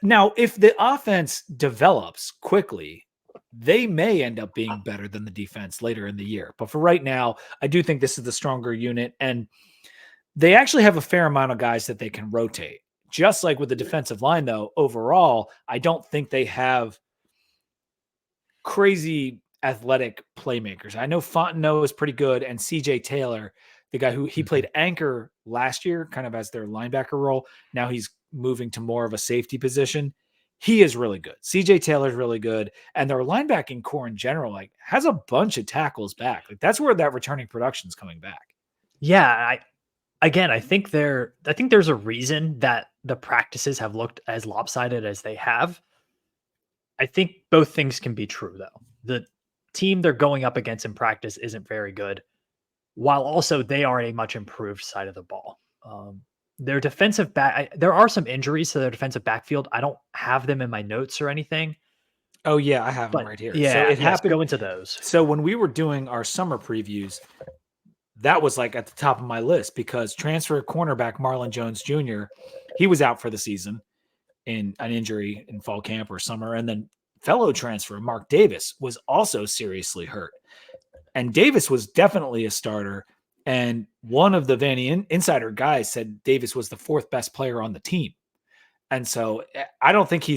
Now, if the offense develops quickly, they may end up being better than the defense later in the year. But for right now, I do think this is the stronger unit. And they actually have a fair amount of guys that they can rotate. Just like with the defensive line, though, overall, I don't think they have crazy athletic playmakers. I know Fontenot is pretty good, and CJ Taylor, the guy who he played anchor last year, kind of as their linebacker role. Now he's moving to more of a safety position. He is really good. CJ Taylor's really good. And their linebacking core in general, like, has a bunch of tackles back. Like, that's where that returning production is coming back. Yeah. I think there's a reason that the practices have looked as lopsided as they have. I think both things can be true, though. The team they're going up against in practice isn't very good, while also they are a much improved side of the ball. Their defensive back, there are some injuries to their defensive backfield. I don't have them in my notes or anything. Oh, yeah, I have them right here. Yeah, so it happened. Go into those. So when we were doing our summer previews, that was like at the top of my list because transfer cornerback Marlon Jones Jr., he was out for the season in an injury in fall camp or summer. And then fellow transfer Mark Davis was also seriously hurt. And Davis was definitely a starter. And one of the Vandy insider guys said Davis was the 4th best player on the team. And so I don't think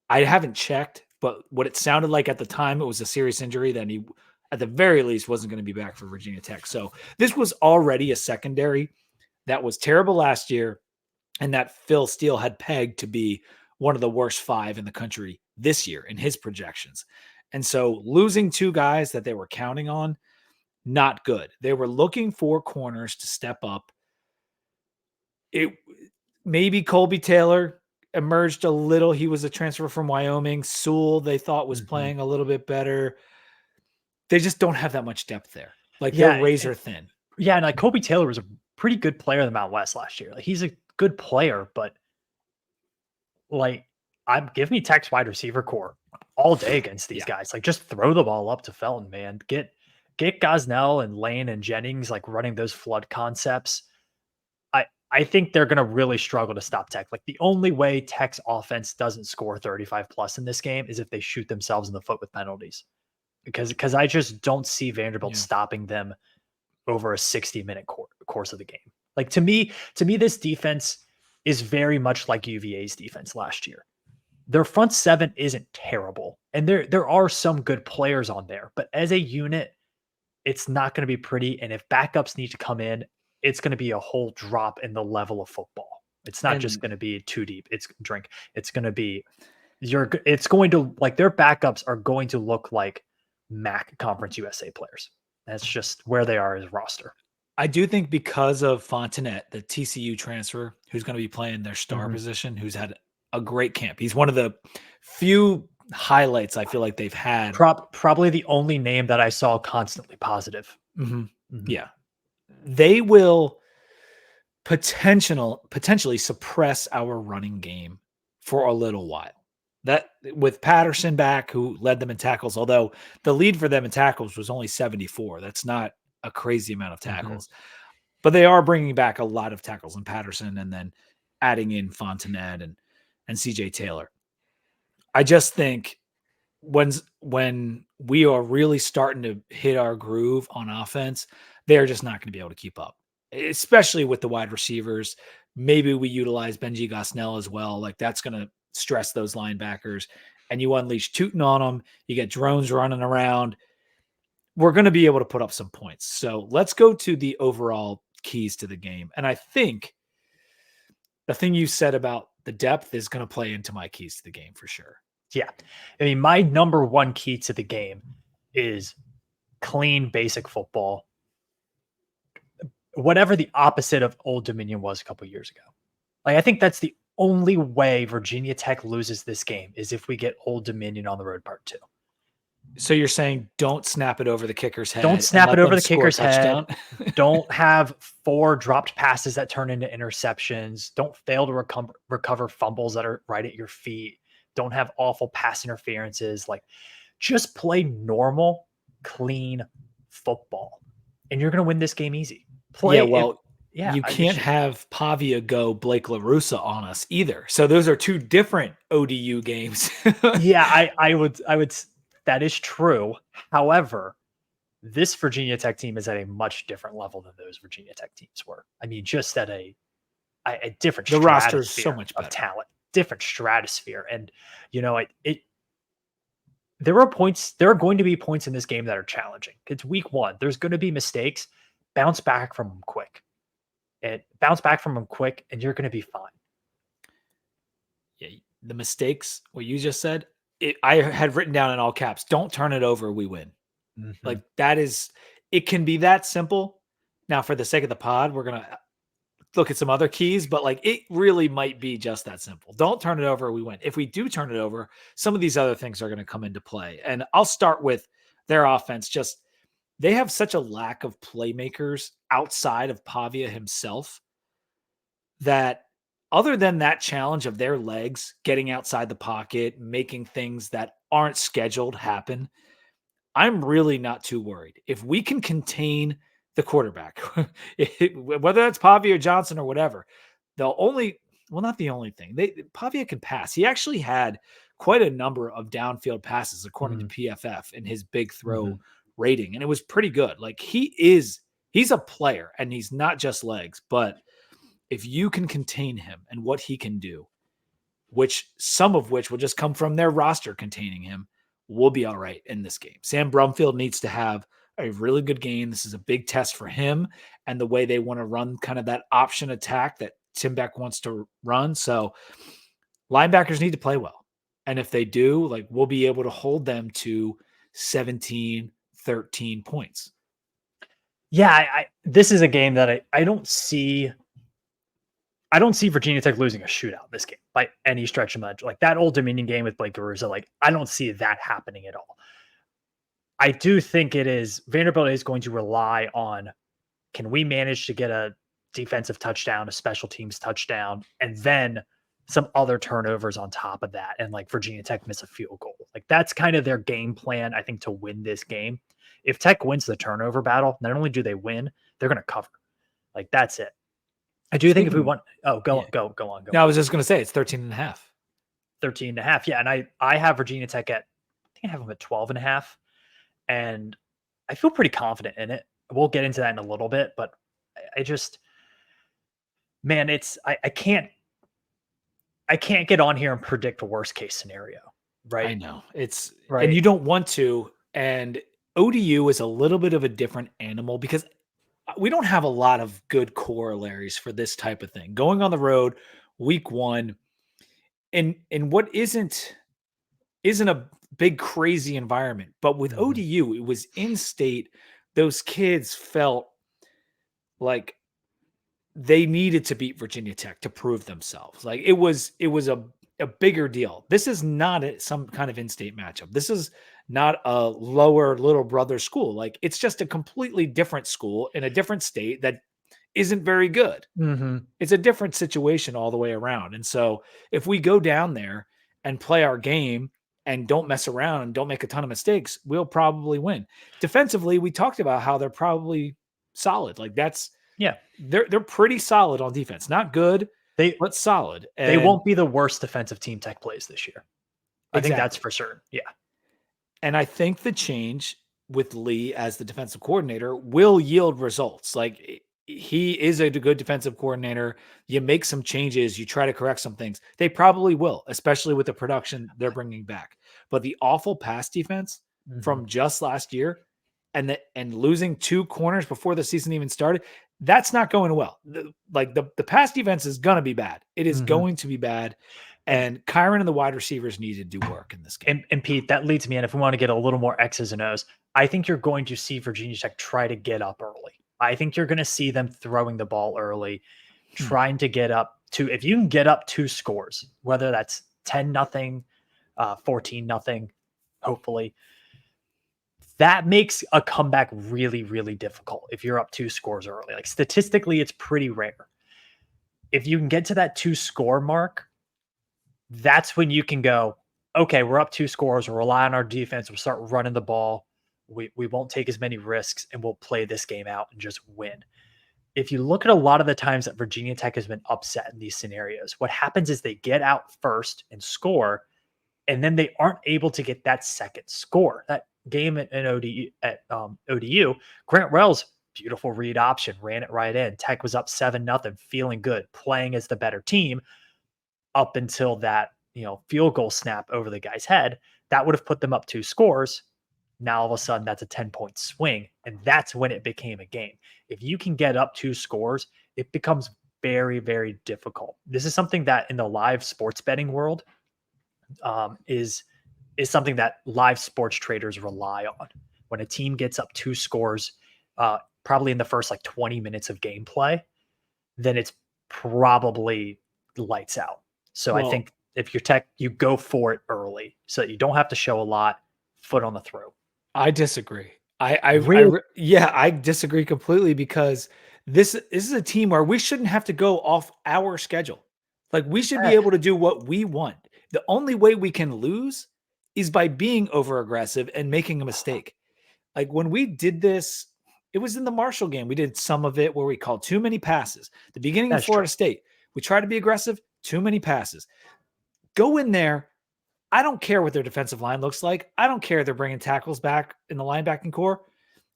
I haven't checked, but what it sounded like at the time, it was a serious injury that he, at the very least, wasn't going to be back for Virginia Tech. So this was already a secondary that was terrible last year and that Phil Steele had pegged to be one of the worst 5 in the country this year in his projections. And so losing two guys that they were counting on, not good. They were looking for corners to step up. It maybe Colby Taylor emerged a little. He was a transfer from Wyoming. Sewell, they thought was playing a little bit better. They just don't have that much depth there. Like they're Yeah, razor thin. Yeah, and like Kobe Taylor was a pretty good player in the Mountain West last year. Like he's a good player, but like give me Tech's wide receiver core all day against these guys. Like just throw the ball up to Felton, man. Get Gosnell and Lane and Jennings like running those flood concepts. I think they're going to really struggle to stop Tech. Like the only way Tech's offense doesn't score 35 plus in this game is if they shoot themselves in the foot with penalties. Because I just don't see Vanderbilt stopping them over a 60-minute course of the game. Like to me, this defense is very much like UVA's defense last year. Their front seven isn't terrible, and there are some good players on there, but as a unit, it's not going to be pretty. And if backups need to come in, it's going to be a whole drop in the level of football. It's not just going to be too deep. It's going to be it's going to like their backups are going to look like MAC Conference USA players. That's just where they are as a roster. I do think because of Fontenette, the TCU transfer, who's going to be playing their star position, who's had a great camp. He's one of the few highlights I feel like they've had. Probably the only name that I saw constantly positive. Yeah. They will potentially suppress our running game for a little while. That with Patterson back, who led them in tackles, although the lead for them in tackles was only 74. That's not a crazy amount of tackles, but they are bringing back a lot of tackles in Patterson and then adding in Fontenette and CJ Taylor. I just think when we are really starting to hit our groove on offense, they're just not going to be able to keep up, especially with the wide receivers. Maybe we utilize Benji Gosnell as well. Like that's going to stress those linebackers, and you unleash Tootin on them. You get drones running around. We're going to be able to put up some points. So let's go to the overall keys to the game. And I think the thing you said about the depth is going to play into my keys to the game for sure. Yeah. I mean, my number one key to the game is clean, basic football. Whatever the opposite of Old Dominion was a couple years ago. Like, I think that's the only way Virginia Tech loses this game is if we get Old Dominion on the road part 2. So you're saying don't snap it over the kicker's head. Don't snap it over the kicker's head. Don't have 4 dropped passes that turn into interceptions. Don't fail to recover fumbles that are right at your feet. Don't have awful pass interferences. Like, just play normal, clean football, and you're going to win this game easy. You can't have Pavia go Blake LaRussa on us either. So those are 2 different ODU games. I would. That is true. However, this Virginia Tech team is at a much different level than those Virginia Tech teams were. I mean, just at a different. The roster is so much better. Of talent, different stratosphere, and there are points. There are going to be points in this game that are challenging. It's week 1. There's going to be mistakes. Bounce back from them quick. And you're going to be fine. Yeah, the mistakes, what you just said, I had written down in all caps, don't turn it over, we win. Like that is, it can be that simple. Now, for the sake of the pod, we're going to look at some other keys, but like it really might be just that simple. Don't turn it over, we win. If we do turn it over, some of these other things are going to come into play. And I'll start with their offense. Just they have such a lack of playmakers outside of Pavia himself that other than that challenge of their legs getting outside the pocket, making things that aren't scheduled happen, I'm really not too worried. If we can contain the quarterback, whether that's Pavia or Johnson or whatever, not the only thing. Pavia can pass. He actually had quite a number of downfield passes, according to PFF, in his big throw rating, and it was pretty good. Like he's a player, and he's not just legs, but if you can contain him and what he can do, some of which will just come from their roster containing him, we'll be all right in this game. Sam Brumfield needs to have a really good game. This is a big test for him and the way they want to run kind of that option attack that Tim Beck wants to run. So linebackers need to play well. And if they do, like, we'll be able to hold them to 17, 13 points. Yeah, this is a game that I don't see. I don't see Virginia Tech losing a shootout this game by any stretch of the like that Old Dominion game with Blake Garuza. Like, I don't see that happening at all. I do think it is Vanderbilt is going to rely on, can we manage to get a defensive touchdown, a special teams touchdown, and then some other turnovers on top of that, and like Virginia Tech miss a field goal. Like, that's kind of their game plan, I think, to win this game. If Tech wins the turnover battle, not only do they win, they're going to cover. Like, that's it. I do think if we want, go on. No, I was just going to say it's 13 and a half. 13 and a half. Yeah. And I have Virginia Tech at, I think I have them at 12 and a half. And I feel pretty confident in it. We'll get into that in a little bit, but I just, man, I can't get on here and predict the worst case scenario. Right. I know it's right. And you don't want to. And ODU is a little bit of a different animal because we don't have a lot of good corollaries for this type of thing. Going on the road, week one, in what isn't a big crazy environment, but with ODU, it was in state. Those kids felt like they needed to beat Virginia Tech to prove themselves. Like it was a bigger deal. This is not some kind of in-state matchup. This is not a lower little brother school. Like it's just a completely different school in a different state that isn't very good. Mm-hmm. It's a different situation all the way around. And so if we go down there and play our game and don't mess around and don't make a ton of mistakes, we'll probably win. Defensively, we talked about how they're probably solid. Like they're pretty solid on defense. Not good, but solid. And they won't be the worst defensive team Tech plays this year. I think that's for certain. Yeah. And I think the change with Lee as the defensive coordinator will yield results. Like he is a good defensive coordinator. You make some changes, you try to correct some things. They probably will, especially with the production they're bringing back. But the awful pass defense from just last year and losing 2 corners before the season even started, that's not going well. The pass defense is going to be bad. It is going to be bad. And Kyron and the wide receivers need to do work in this game. And Pete, that leads me in. If we want to get a little more X's and O's, I think you're going to see Virginia Tech try to get up early. I think you're going to see them throwing the ball early, trying to get up to, if you can get up 2 scores, whether that's 10-0, 14-0, hopefully, that makes a comeback really, really difficult if you're up 2 scores early. Like statistically, it's pretty rare. If you can get to that 2-score mark, that's when you can go, okay, we're up 2 scores. We'll rely on our defense. We'll start running the ball. We won't take as many risks and we'll play this game out and just win. If you look at a lot of the times that Virginia Tech has been upset in these scenarios, what happens is they get out first and score, and then they aren't able to get that second score. That game at ODU, Grant Wells, beautiful read option, ran it right in. Tech was up 7-0, feeling good, playing as the better team up until that, field goal snap over the guy's head. That would have put them up 2 scores. Now all of a sudden that's a 10-point swing. And that's when it became a game. If you can get up 2 scores, it becomes very, very difficult. This is something that in the live sports betting world is something that live sports traders rely on. When a team gets up 2 scores, probably in the first 20 minutes of gameplay, then it's probably lights out. So I think if you're Tech, you go for it early so that you don't have to show a lot, foot on the throat. I disagree. I disagree completely because this is a team where we shouldn't have to go off our schedule. Like we should be able to do what we want. The only way we can lose is by being over aggressive and making a mistake. Like when we did this, it was in the Marshall game. We did some of it where we called too many passes. The beginning of Florida State, we tried to be aggressive, too many passes. Go in there. I don't care what their defensive line looks like. I don't care they're bringing tackles back in the linebacking core.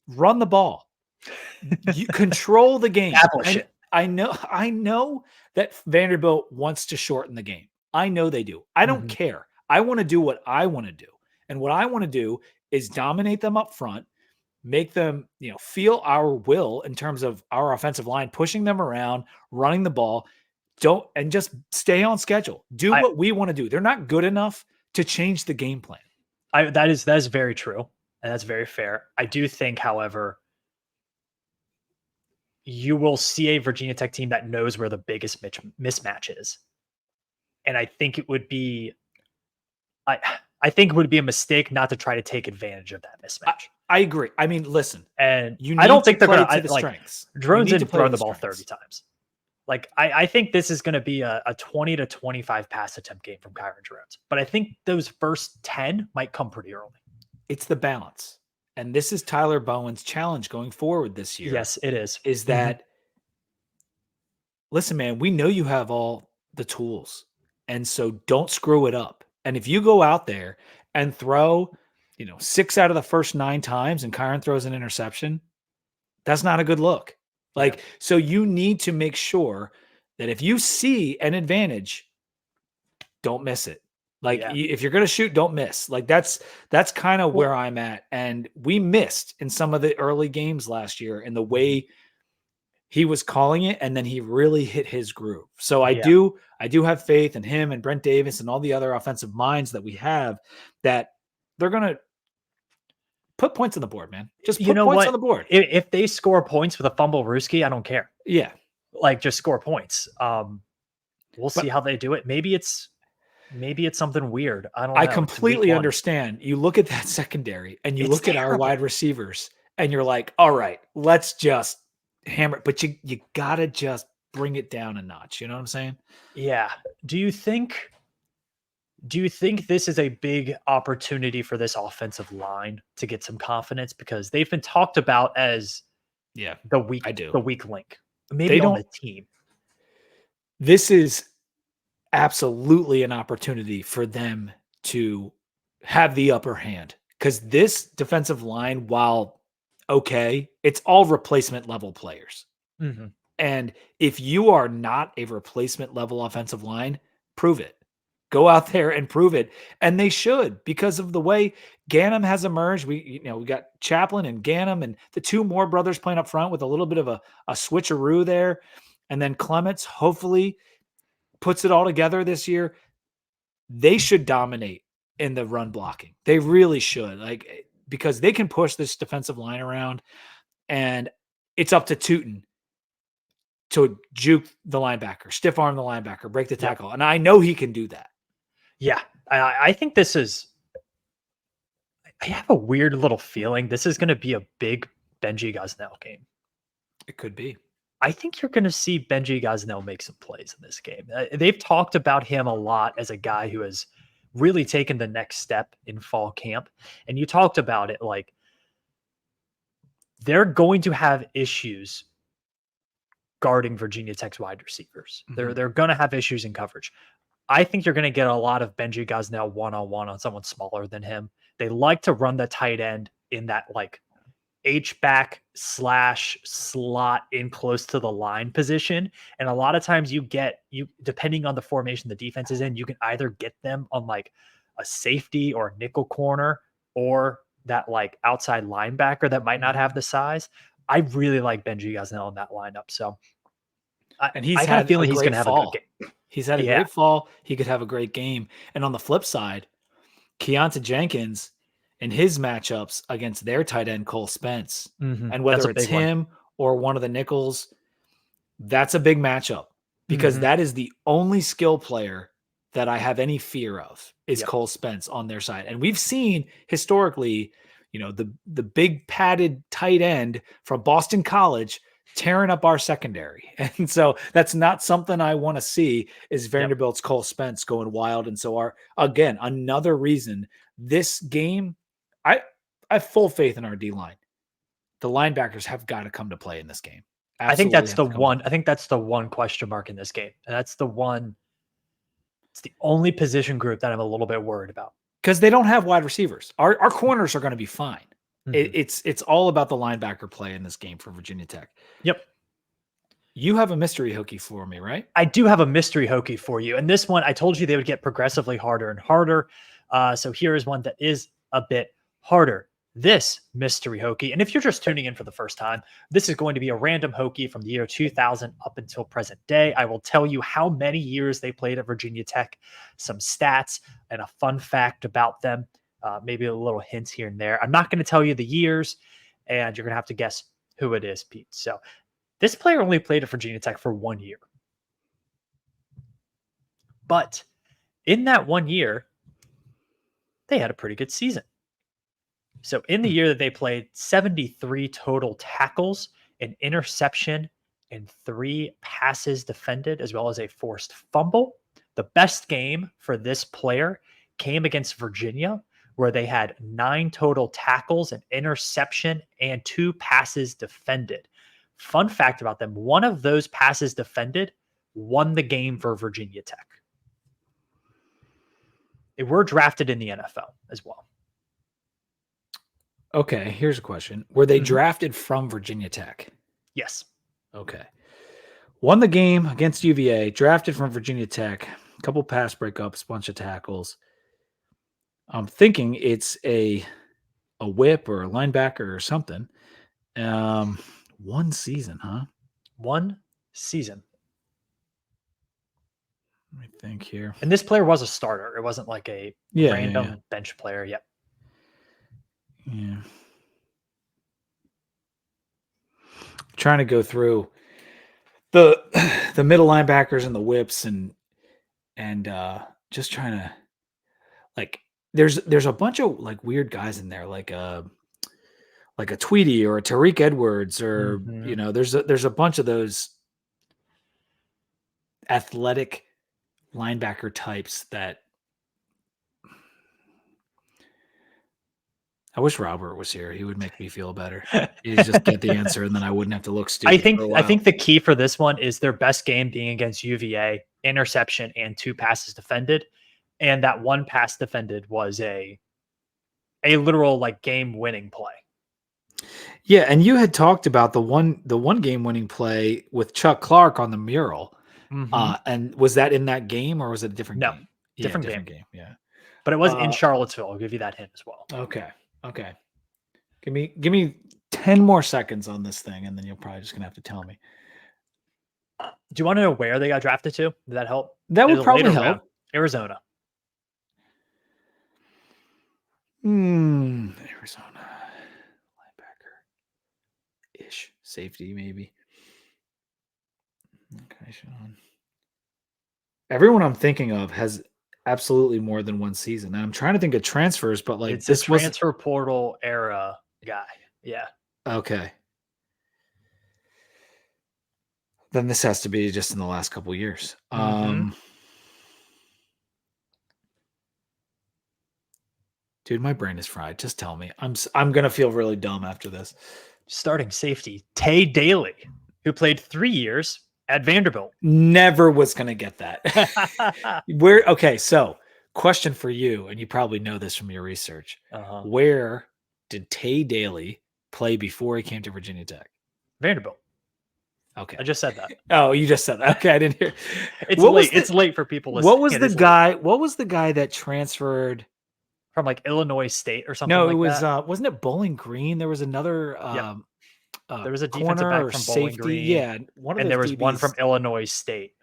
Run the ball. You control the game. I know that Vanderbilt wants to shorten the game. I know they do. I don't care. I want to do what I want to do. And what I want to do is dominate them up front, make them, feel our will in terms of our offensive line, pushing them around, running the ball. And just stay on schedule. Do what we want to do. They're not good enough to change the game plan. That is very true, and that's very fair. I do think, however, you will see a Virginia Tech team that knows where the biggest mismatch is. And I think it would be I think it would be a mistake not to try to take advantage of that mismatch. I agree. I mean, listen, And you I need don't to think they're play going to to the like strengths. Drones didn't throw the ball strengths. 30 times. Like I think this is going to be a 20 to 25 pass attempt game from Kyron Drones. But I think those first 10 might come pretty early. It's the balance. And this is Tyler Bowen's challenge going forward this year. Yes, it is. Is that listen, man, we know you have all the tools. And so don't screw it up. And if you go out there and throw, 6 out of the first 9 times and Kyron throws an interception, that's not a good look. Like, so you need to make sure that if you see an advantage, don't miss it. Like if you're going to shoot, don't miss. Like that's kind of where I'm at. And we missed in some of the early games last year in the way he was calling it, and then he really hit his groove. So I do have faith in him and Brent Davis and all the other offensive minds that we have that they're going to put points on the board, man. Just put points on the board. If they score points with a fumble Ruski, I don't care. Yeah. Like just score points. We'll see how they do it. Maybe it's something weird. I don't know. I completely understand. You look at that secondary and you look at our wide receivers and you're like, all right, let's just hammer it. But you gotta just bring it down a notch. You know what I'm saying? Yeah. Do you think this is a big opportunity for this offensive line to get some confidence? Because they've been talked about as the weak link. Maybe on the team. This is absolutely an opportunity for them to have the upper hand. Because this defensive line, while okay, it's all replacement level players. Mm-hmm. And if you are not a replacement level offensive line, prove it. Go out there and prove it. And they should, because of the way Ganem has emerged. We got Chaplin and Ganem and the two Moore brothers playing up front with a little bit of a switcheroo there. And then Clements hopefully puts it all together this year. They should dominate in the run blocking. They really should. Because they can push this defensive line around, and it's up to Tootin to juke the linebacker, stiff arm the linebacker, break the tackle. And I know he can do that. Yeah. I think this is, I have a weird little feeling this is going to be a big Benji Gosnell game. It could be. I think you're going to see Benji Gosnell make some plays in this game. They've talked about him a lot as a guy who has really taken the next step in fall camp. And you talked about it, like they're going to have issues guarding Virginia Tech's wide receivers. Mm-hmm. They're going to have issues in coverage. I think you're going to get a lot of Benji Gosnell one-on-one on someone smaller than him. They like to run the tight end in that like H-back / slot in close to the line position. And a lot of times you depending on the formation the defense is in, you can either get them on like a safety or a nickel corner or that like outside linebacker that might not have the size. I really like Benji Gosnell in that lineup. So and I got a feeling he's going to have a good game. He's had a great fall. He could have a great game. And on the flip side, Keontae Jenkins in his matchups against their tight end, Cole Spence, and whether it's him or one of the nickels, that's a big matchup because that is the only skill player that I have any fear of is Cole Spence on their side. And we've seen historically, the big padded tight end from Boston College tearing up our secondary. And so that's not something I want to see is Vanderbilt's Cole Spence going wild. And so again, another reason this game, I have full faith in our D-line. The linebackers have got to come to play in this game. Absolutely. I think that's the one question mark in this game. And that's the one. It's the only position group that I'm a little bit worried about. Because they don't have wide receivers. Our corners are going to be fine. It's all about the linebacker play in this game for Virginia Tech. Yep. You have a mystery Hokie for me, right? I do have a mystery Hokie for you. And this one, I told you they would get progressively harder and harder. So here is one that is a bit harder. this mystery Hokie. And if you're just tuning in for the first time, this is going to be a random Hokie from the year 2000 up until present day. I will tell you how many years they played at Virginia Tech, some stats, and a fun fact about them. Maybe a little hints here and there. I'm not going to tell you the years, and you're going to have to guess who it is, Pete. So this player only played at Virginia Tech for 1 year. But in that 1 year, they had a pretty good season. So in the year that they played, 73 total tackles, an interception, and 3 passes defended, as well as a forced fumble. The best game for this player came against Virginia, where they had 9 total tackles, an interception, and 2 passes defended. Fun fact about them, one of those passes defended won the game for Virginia Tech. They were drafted in the NFL as well. Okay, here's a question. Were they drafted from Virginia Tech? Yes. Okay. Won the game against UVA, drafted from Virginia Tech, a couple pass breakups, bunch of tackles. I'm thinking it's a whip or a linebacker or something. 1 season, huh? 1 season. Let me think here. And this player was a starter. It wasn't like a random bench player. Yep. Yeah. Trying to go through the middle linebackers and the whips and just trying to, like, there's a bunch of like weird guys in there, like a Tweedy or a Tariq Edwards, or there's a bunch of those athletic linebacker types that I wish Robert was here. He would make me feel better. He'd just get the answer, and then I wouldn't have to look stupid. I think the key for this one is their best game being against UVA, interception and 2 passes defended, and that 1 pass defended was a literal like game winning play. Yeah, and you had talked about the one game winning play with Chuck Clark on the mural. And was that in that game, or was it a different game? Different game. Yeah. But it was in Charlottesville. I'll give you that hint as well. Okay. Give me 10 more seconds on this thing, and then you're probably just gonna have to tell me. Do you want to know where they got drafted to? Did that help? That would probably help. Arizona. Arizona. Linebacker-ish. Safety, maybe. Okay, Sean. Everyone I'm thinking of has absolutely more than 1 season. And I'm trying to think of transfers, but like it's a transfer portal era guy. Yeah. Okay. Then this has to be just in the last couple of years. Dude, my brain is fried. Just tell me. I'm gonna feel really dumb after this. Starting safety, Tay Daly, who played 3 years at Vanderbilt. Never was gonna get that. Okay, so question for you, and you probably know this from your research. Where did Tay Daly play before he came to Virginia Tech? Vanderbilt. Okay. I just said that. Oh, you just said that. Okay, I didn't hear. It's late. It's late for people listening. What was the guy that transferred from like Illinois State or something? No, it was wasn't it Bowling Green? There was another there was a defensive back from Bowling Green. Yeah, and there was one from Illinois State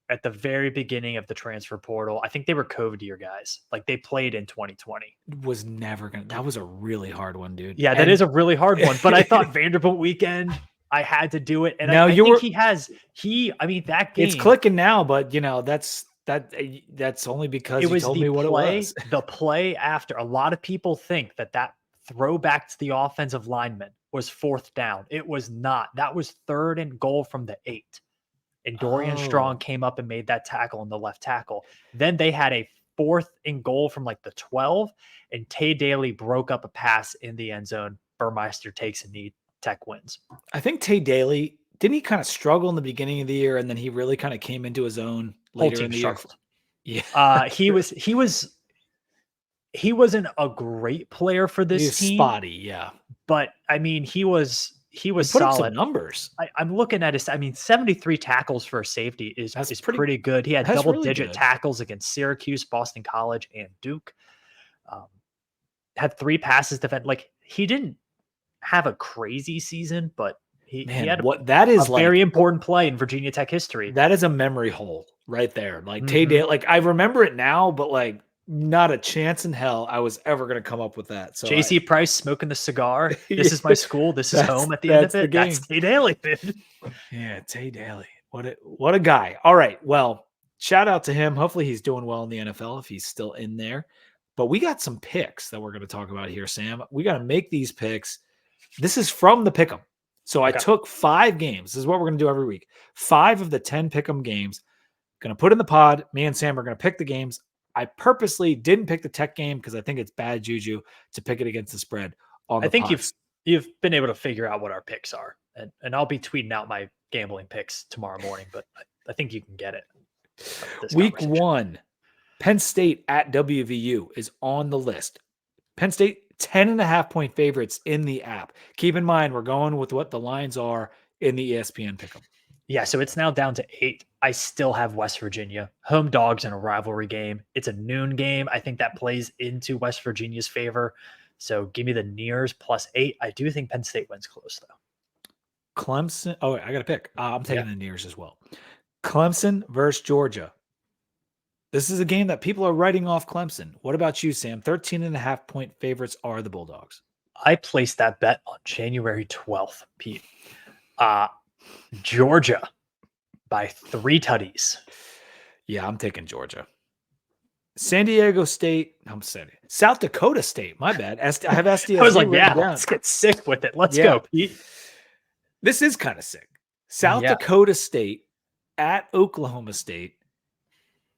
at the very beginning of the transfer portal. I think they were COVID year guys. Like they played in 2020. Was never gonna. That was a really hard one, dude. Yeah, that is a really hard one. But I thought Vanderbilt weekend, I had to do it. And I think that game. It's clicking now, but that's only because you told me what it was. The play after, a lot of people think that throwback to the offensive lineman was 4th down. It was not. That was 3rd and goal from the 8. And Dorian Strong came up and made that tackle on the left tackle. Then they had a 4th and goal from like the 12, and Tay Daly broke up a pass in the end zone. Burmeister takes a knee. Tech wins. I think Tay Daly, didn't he kind of struggle in the beginning of the year, and then he really kind of came into his own later in the year? Yeah. He wasn't a great player for this team. Spotty, yeah. But I mean, he was put solid. Up some numbers. I'm looking at his. I mean, 73 tackles for a safety is pretty good. He had double-digit tackles against Syracuse, Boston College, and Duke. Had 3 passes defended. Like he didn't have a crazy season, but he Man, had what that is a like, very important play in Virginia Tech history. that is a memory hole right there. Like Tay Mhm. Daly, like I remember it now, but like not a chance in hell I was ever going to come up with that. So JC Price smoking the cigar. yeah, This is my school. This is home at the end of that's the it. That's game. Tay Daly, dude. Yeah, Tay Daly. What a guy. All right. Well, shout out to him. Hopefully he's doing well in the NFL if he's still in there. But we got some picks that we're going to talk about here, Sam. We got to make these picks. This is from the pick'em. So I Okay. took 5 games. This is what we're going to do every week. 5 of the 10 pick'em games. Going to put in the pod. Me and Sam are going to pick the games. I purposely didn't pick the Tech game because I think it's bad juju to pick it against the spread on I the think pods. you've been able to figure out what our picks are, and I'll be tweeting out my gambling picks tomorrow morning. But I think you can get it. Week 1, Penn State at WVU is on the list. Penn State 10.5-point favorites in the app. Keep in mind, we're going with what the lines are in the ESPN pick'em. Yeah, so it's now down to 8. I still have West Virginia home dogs in a rivalry game. It's a noon game. I think that plays into West Virginia's favor. So give me the Nears +8. I do think Penn State wins close though. Clemson. Oh, I got to pick. I'm taking Yeah. the Nears as well. Clemson versus Georgia. This is a game that people are writing off Clemson. What about you, Sam? 13.5-point favorites are the Bulldogs. I placed that bet on January 12th, Pete. Georgia by 3 tutties. Yeah, I'm taking Georgia. San Diego State. I'm saying South Dakota State. My bad. I have SDSU. I was like, written yeah, down. let's get sick with it. Let's Yeah. go, Pete. This is kind of sick. South Yeah. Dakota State at Oklahoma State.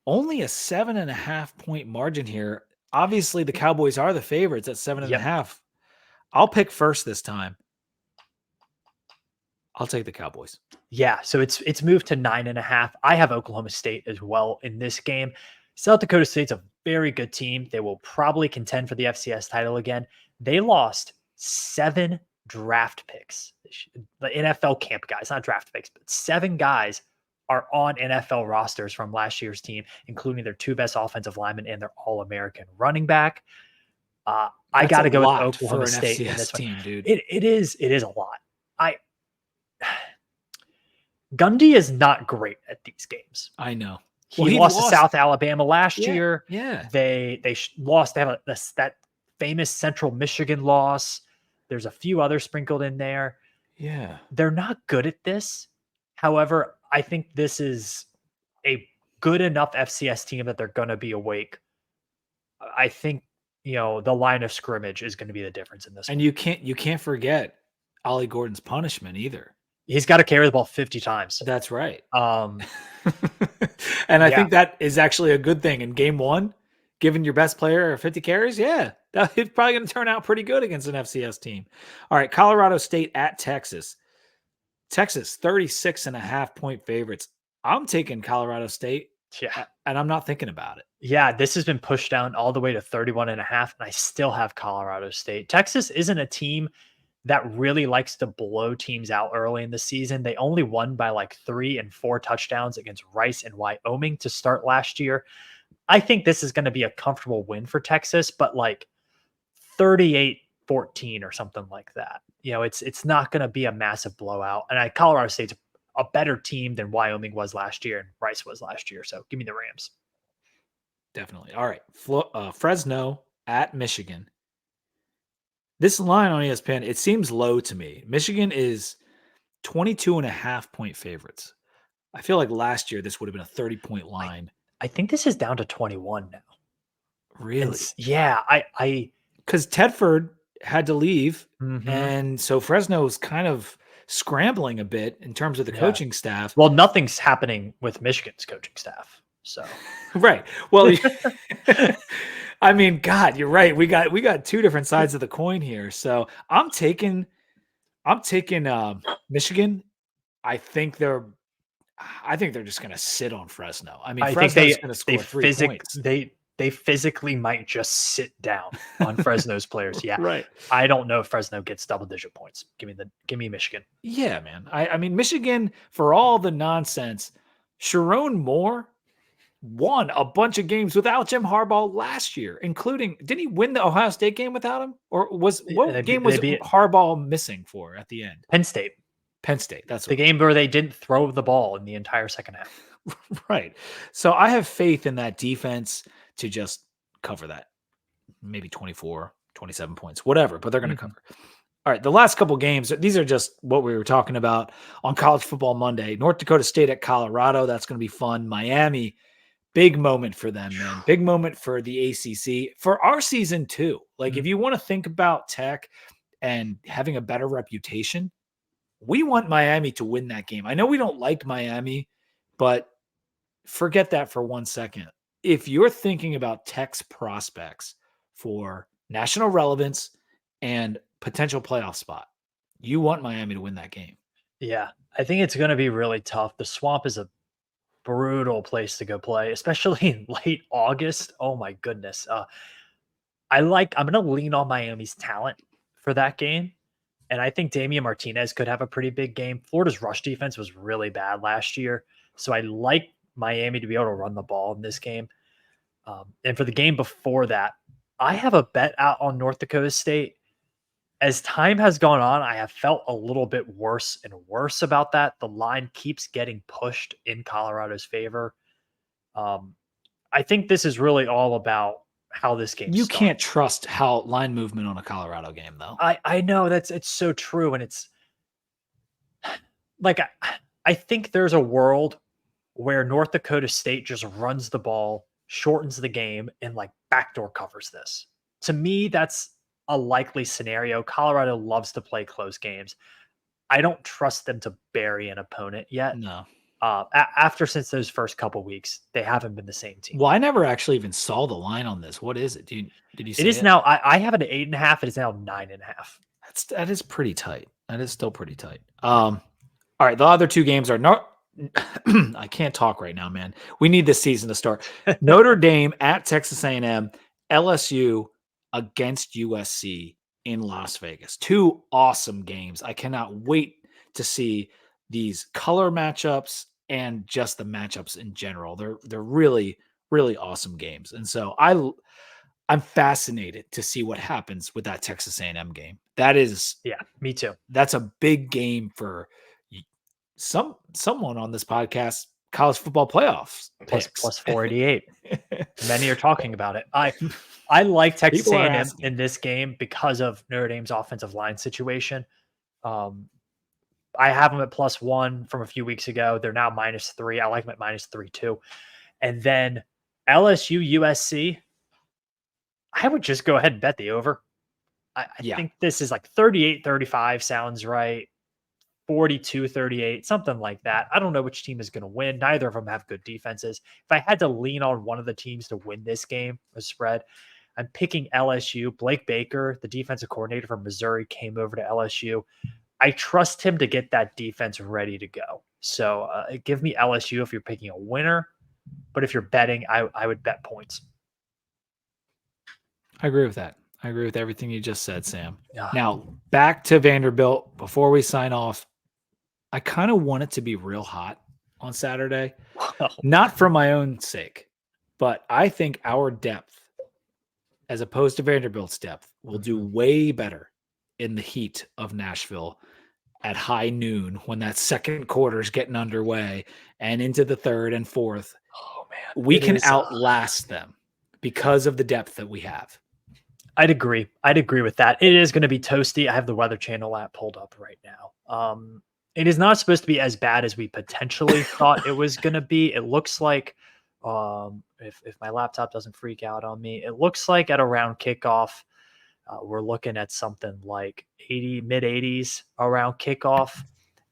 Only a 7.5-point margin here. Obviously, the Cowboys are the favorites at 7.5. I'll pick first this time. I'll take the Cowboys. Yeah, so it's moved to 9.5. I have Oklahoma State as well in this game. South Dakota State's a very good team. They will probably contend for the FCS title again. They lost 7 draft picks. The NFL camp guys, not draft picks, but 7 guys are on NFL rosters from last year's team, including their 2 best offensive linemen and their All-American running back. I got to go with Oklahoma State in this team, dude. It is a lot. Gundy is not great at these games. I know. He lost to South Alabama last year. Yeah. They lost. They have that famous Central Michigan loss. There's a few others sprinkled in there. Yeah. They're not good at this. However, I think this is a good enough FCS team that they're going to be awake. I think, the line of scrimmage is going to be the difference in this And one. you can't forget Ollie Gordon's punishment either. He's got to carry the ball 50 times. That's right. Um, and I think that is actually a good thing in game 1, giving your best player 50 carries. Yeah, it's probably going to turn out pretty good against an FCS team. All right, Colorado State at Texas. Texas, 36.5-point favorites. I'm taking Colorado State. Yeah. And I'm not thinking about it. Yeah, this has been pushed down all the way to 31.5, and I still have Colorado State. Texas isn't a team that really likes to blow teams out early in the season. They only won by like 3 and 4 touchdowns against Rice and Wyoming to start last year. I think this is going to be a comfortable win for Texas, but like 38-14 or something like that. It's not going to be a massive blowout. And Colorado State's a better team than Wyoming was last year and Rice was last year. So give me the Rams. Definitely. All right. Fresno at Michigan. This line on ESPN, it seems low to me. Michigan is 22.5-point favorites. I feel like last year this would have been a 30-point line. I think this is down to 21 now. Really? Yeah. Because Tedford had to leave, Mhm. and so Fresno is kind of scrambling a bit in terms of the coaching staff. Well, nothing's happening with Michigan's coaching staff. So right. Well, I mean, God, you're right. We got 2 different sides of the coin here. So I'm taking Michigan. I think they're just going to sit on Fresno. I mean, Fresno's going to score 3 points. They physically might just sit down on Fresno's players. Yeah. Right. I don't know if Fresno gets double-digit points. Give me Michigan. Yeah, man. I mean, Michigan, for all the nonsense, Sharon Moore won a bunch of games without Jim Harbaugh last year, including didn't he win the Ohio State game without him? Or was They what game they was beat Harbaugh missing for at the end? Penn State, Penn State. That's the what game where they didn't throw the ball in the entire second half. right. So I have faith in that defense to just cover that. Maybe 24, 27 points, whatever, but they're going to Mhm. cover. All right, the last couple games, these are just what we were talking about on College Football Monday. North Dakota State at Colorado, that's going to be fun. Miami, big moment for them, man. Big moment for the ACC, for our season too. Like if Mhm. you want to think about Tech and having a better reputation, we want Miami to win that game. I know we don't like Miami, but forget that for 1 second. If you're thinking about Tech's prospects for national relevance and potential playoff spot, you want Miami to win that game. Yeah, I think it's going to be really tough. The Swamp is a brutal place to go play, especially in late August. Oh my goodness. I'm going to lean on Miami's talent for that game. And I think Damian Martinez could have a pretty big game. Florida's rush defense was really bad last year. So I like Miami to be able to run the ball in this game. And for the game before that, I have a bet out on North Dakota State. As time has gone on, I have felt a little bit worse and worse about that. The line keeps getting pushed in Colorado's favor. Um, I think this is really all about how this game You can't starts. trust how line movement on a Colorado game, though. I know it's so true, and it's like I think there's a world where North Dakota State just runs the ball, shortens the game, and like backdoor covers this. To me, that's a likely scenario. Colorado loves to play close games. I don't trust them to bury an opponent yet. No. After since those first couple weeks, they haven't been the same team. Well, I never actually even saw the line on this. What is it? Did you It say is it? now. I have an 8.5. It is now 9.5. That is pretty tight. That is still pretty tight. All right, the other two games are not. I can't talk right now, man. We need this season to start. Notre Dame at Texas A&M, LSU against USC in Las Vegas. Two awesome games. I cannot wait to see these color matchups and just the matchups in general. They're really really awesome games, and so I'm fascinated to see what happens with that Texas A&M game. Yeah, me too. That's a big game for someone on this podcast. College football playoffs picks. Plus 488. Many are talking about it. I like Texas People are A&M asking. in this game because of Notre Dame's offensive line situation. Um, I have them at +1 from a few weeks ago. They're now -3. I like them at -3 too. And then LSU USC, I would just go ahead and bet the over. I Yeah, think this is like 38-35 sounds right. 42-38, something like that. I don't know which team is going to win. Neither of them have good defenses. If I had to lean on one of the teams to win this game, a spread, I'm picking LSU. Blake Baker, the defensive coordinator from Missouri, came over to LSU. I trust him to get that defense ready to go. So give me LSU if you're picking a winner. But if you're betting, I would bet points. I agree with that. I agree with everything you just said, Sam. Yeah. Now, back to Vanderbilt before we sign off. I kind of want it to be real hot on Saturday, not for my own sake, but I think our depth, as opposed to Vanderbilt's depth, will do way better in the heat of Nashville at high noon when that second quarter is getting underway and into the third and fourth. Oh man, We it can is. outlast them because of the depth that we have. I'd agree. I'd agree with that. It is going to be toasty. I have the Weather Channel app pulled up right now. It is not supposed to be as bad as we potentially thought it was going to be. It looks like, if my laptop doesn't freak out on me, it looks like at around kickoff, we're looking at something like mid 80s around kickoff.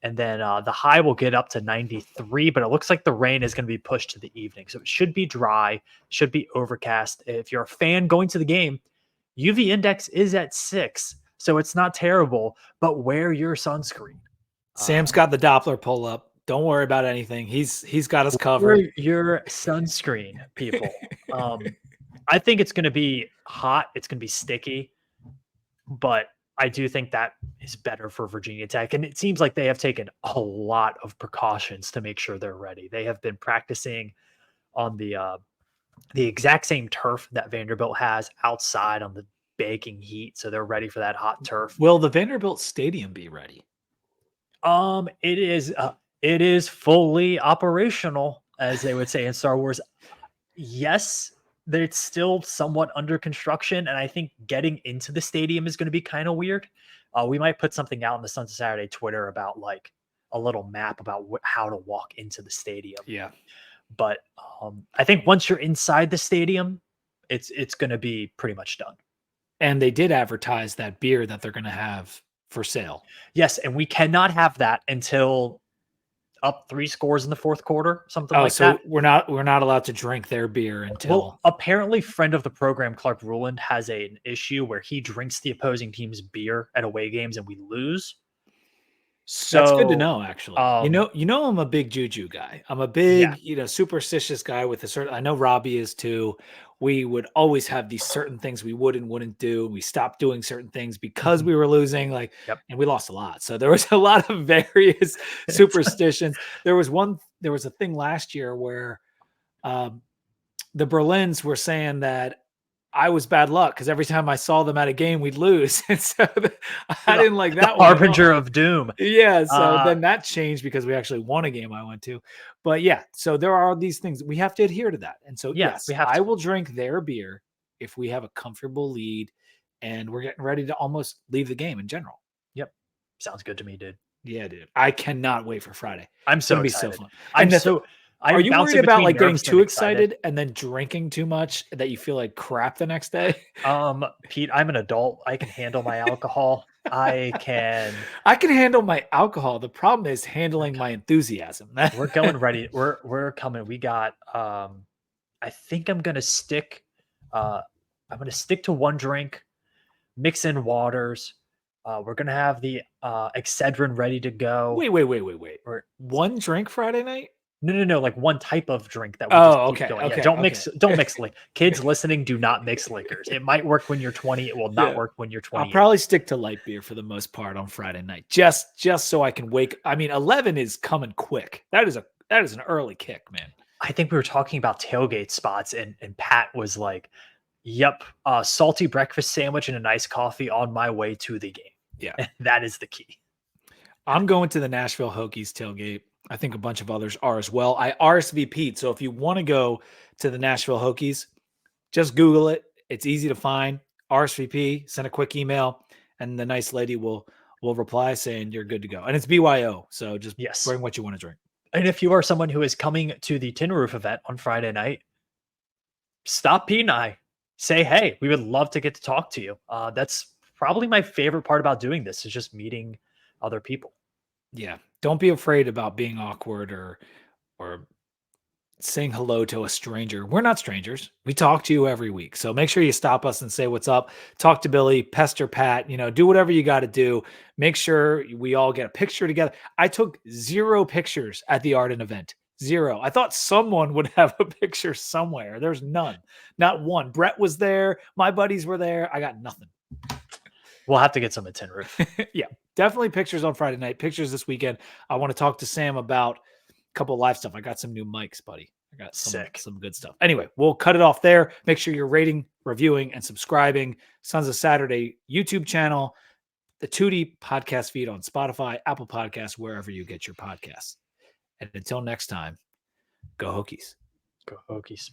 And then the high will get up to 93, but it looks like the rain is going to be pushed to the evening. So it should be dry, should be overcast. If you're a fan going to the game, UV index is at 6. So it's not terrible, but wear your sunscreen. Sam's got the Doppler pull up. Don't worry about anything. He's got us Wear covered. your sunscreen, people. I think it's going to be hot. It's going to be sticky, but I do think that is better for Virginia Tech. And it seems like they have taken a lot of precautions to make sure they're ready. They have been practicing on the exact same turf that Vanderbilt has outside on the baking heat, so they're ready for that hot turf. Will the Vanderbilt Stadium be ready? It is fully operational, as they would say in Star Wars. Yes, but it's still somewhat under construction, and I think getting into the stadium is going to be kind of weird. We might put something out on the Sons of Saturday Twitter about like a little map about how to walk into the stadium. Yeah. But I think once you're inside the stadium, it's going to be pretty much done. And they did advertise that beer that they're going to have for sale. Yes, and we cannot have that until up 3 scores in the fourth quarter, something like so that. we're not allowed to drink their beer until. Well, apparently, friend of the program, Clark Ruland, has an issue where he drinks the opposing team's beer at away games and we lose. So That's good to know, actually. Um, I'm a big juju guy. I'm a yeah, big, superstitious guy with a certain. I know Robbie is too. We would always have these certain things we would and wouldn't do. We stopped doing certain things because mhm, we were losing, yep. and we lost a lot. So there was a lot of various superstitions. There was a thing last year where um, the Berlins were saying that I was bad luck because every time I saw them at a game, we'd lose. And so I didn't like The that one at harbinger all. of doom. Yeah. So Uh, then that changed because we actually won a game I went to. But yeah, so there are these things we have to adhere to that. And so, yeah, yes, we have I to. will drink their beer if we have a comfortable lead and we're getting ready to almost leave the game in general. Yep, sounds good to me, dude. Yeah, dude. I cannot wait for Friday. I'm It's going so to be so excited. fun. I'm And so are I'm you worried bouncing about between like getting nervous and too excited. excited and then drinking too much that you feel like crap the next day? Pete, I'm an adult. I can handle my alcohol. I can. I can handle my alcohol. The problem is handling my enthusiasm. We're going ready. We're coming. We got I think uh I'm gonna stick to one drink, mix in waters. We're gonna have the Excedrin ready to go. Wait. Or One drink Friday night? no, like one type of drink that we just Oh, keep okay, going. Yeah, okay, don't okay. mix kids listening, do not mix liquors. It might work when you're 20, it will not Yeah. work when you're I'll 28. probably stick to light beer for the most part on Friday night. Just so I can wake. I mean, 11 is coming quick. That is an early kick, man. I think we were talking about tailgate spots and Pat was like, "Yep, salty breakfast sandwich and a nice coffee on my way to the game." Yeah. And that is the key. I'm going to the Nashville Hokies tailgate. I think a bunch of others are as well. I RSVP'd. So if you want to go to the Nashville Hokies, just Google it. It's easy to find. RSVP, send a quick email, and the nice lady will reply saying you're good to go. And it's BYO. So just Yes. bring what you want to drink. And if you are someone who is coming to the Tin Roof event on Friday night, stop Pete and I. Say, hey, we would love to get to talk to you. That's probably my favorite part about doing this is just meeting other people. Yeah. Don't be afraid about being awkward or saying hello to a stranger. We're not strangers. We talk to you every week. So make sure you stop us and say what's up. Talk to Billy, pester Pat, do whatever you got to do. Make sure we all get a picture together. I took 0 pictures at the Arden event. 0. I thought someone would have a picture somewhere. There's none. Not one. Brett was there. My buddies were there. I got nothing. We'll have to get some at Tin Roof. Yeah, definitely pictures on Friday night. Pictures this weekend. I want to talk to Sam about couple live stuff. I got some new mics, buddy. I got some good stuff. Anyway, we'll cut it off there. Make sure you're rating, reviewing, and subscribing. Sons of Saturday YouTube channel, the 2D podcast feed on Spotify, Apple Podcasts, wherever you get your podcasts. And until next time, go Hokies. Go Hokies.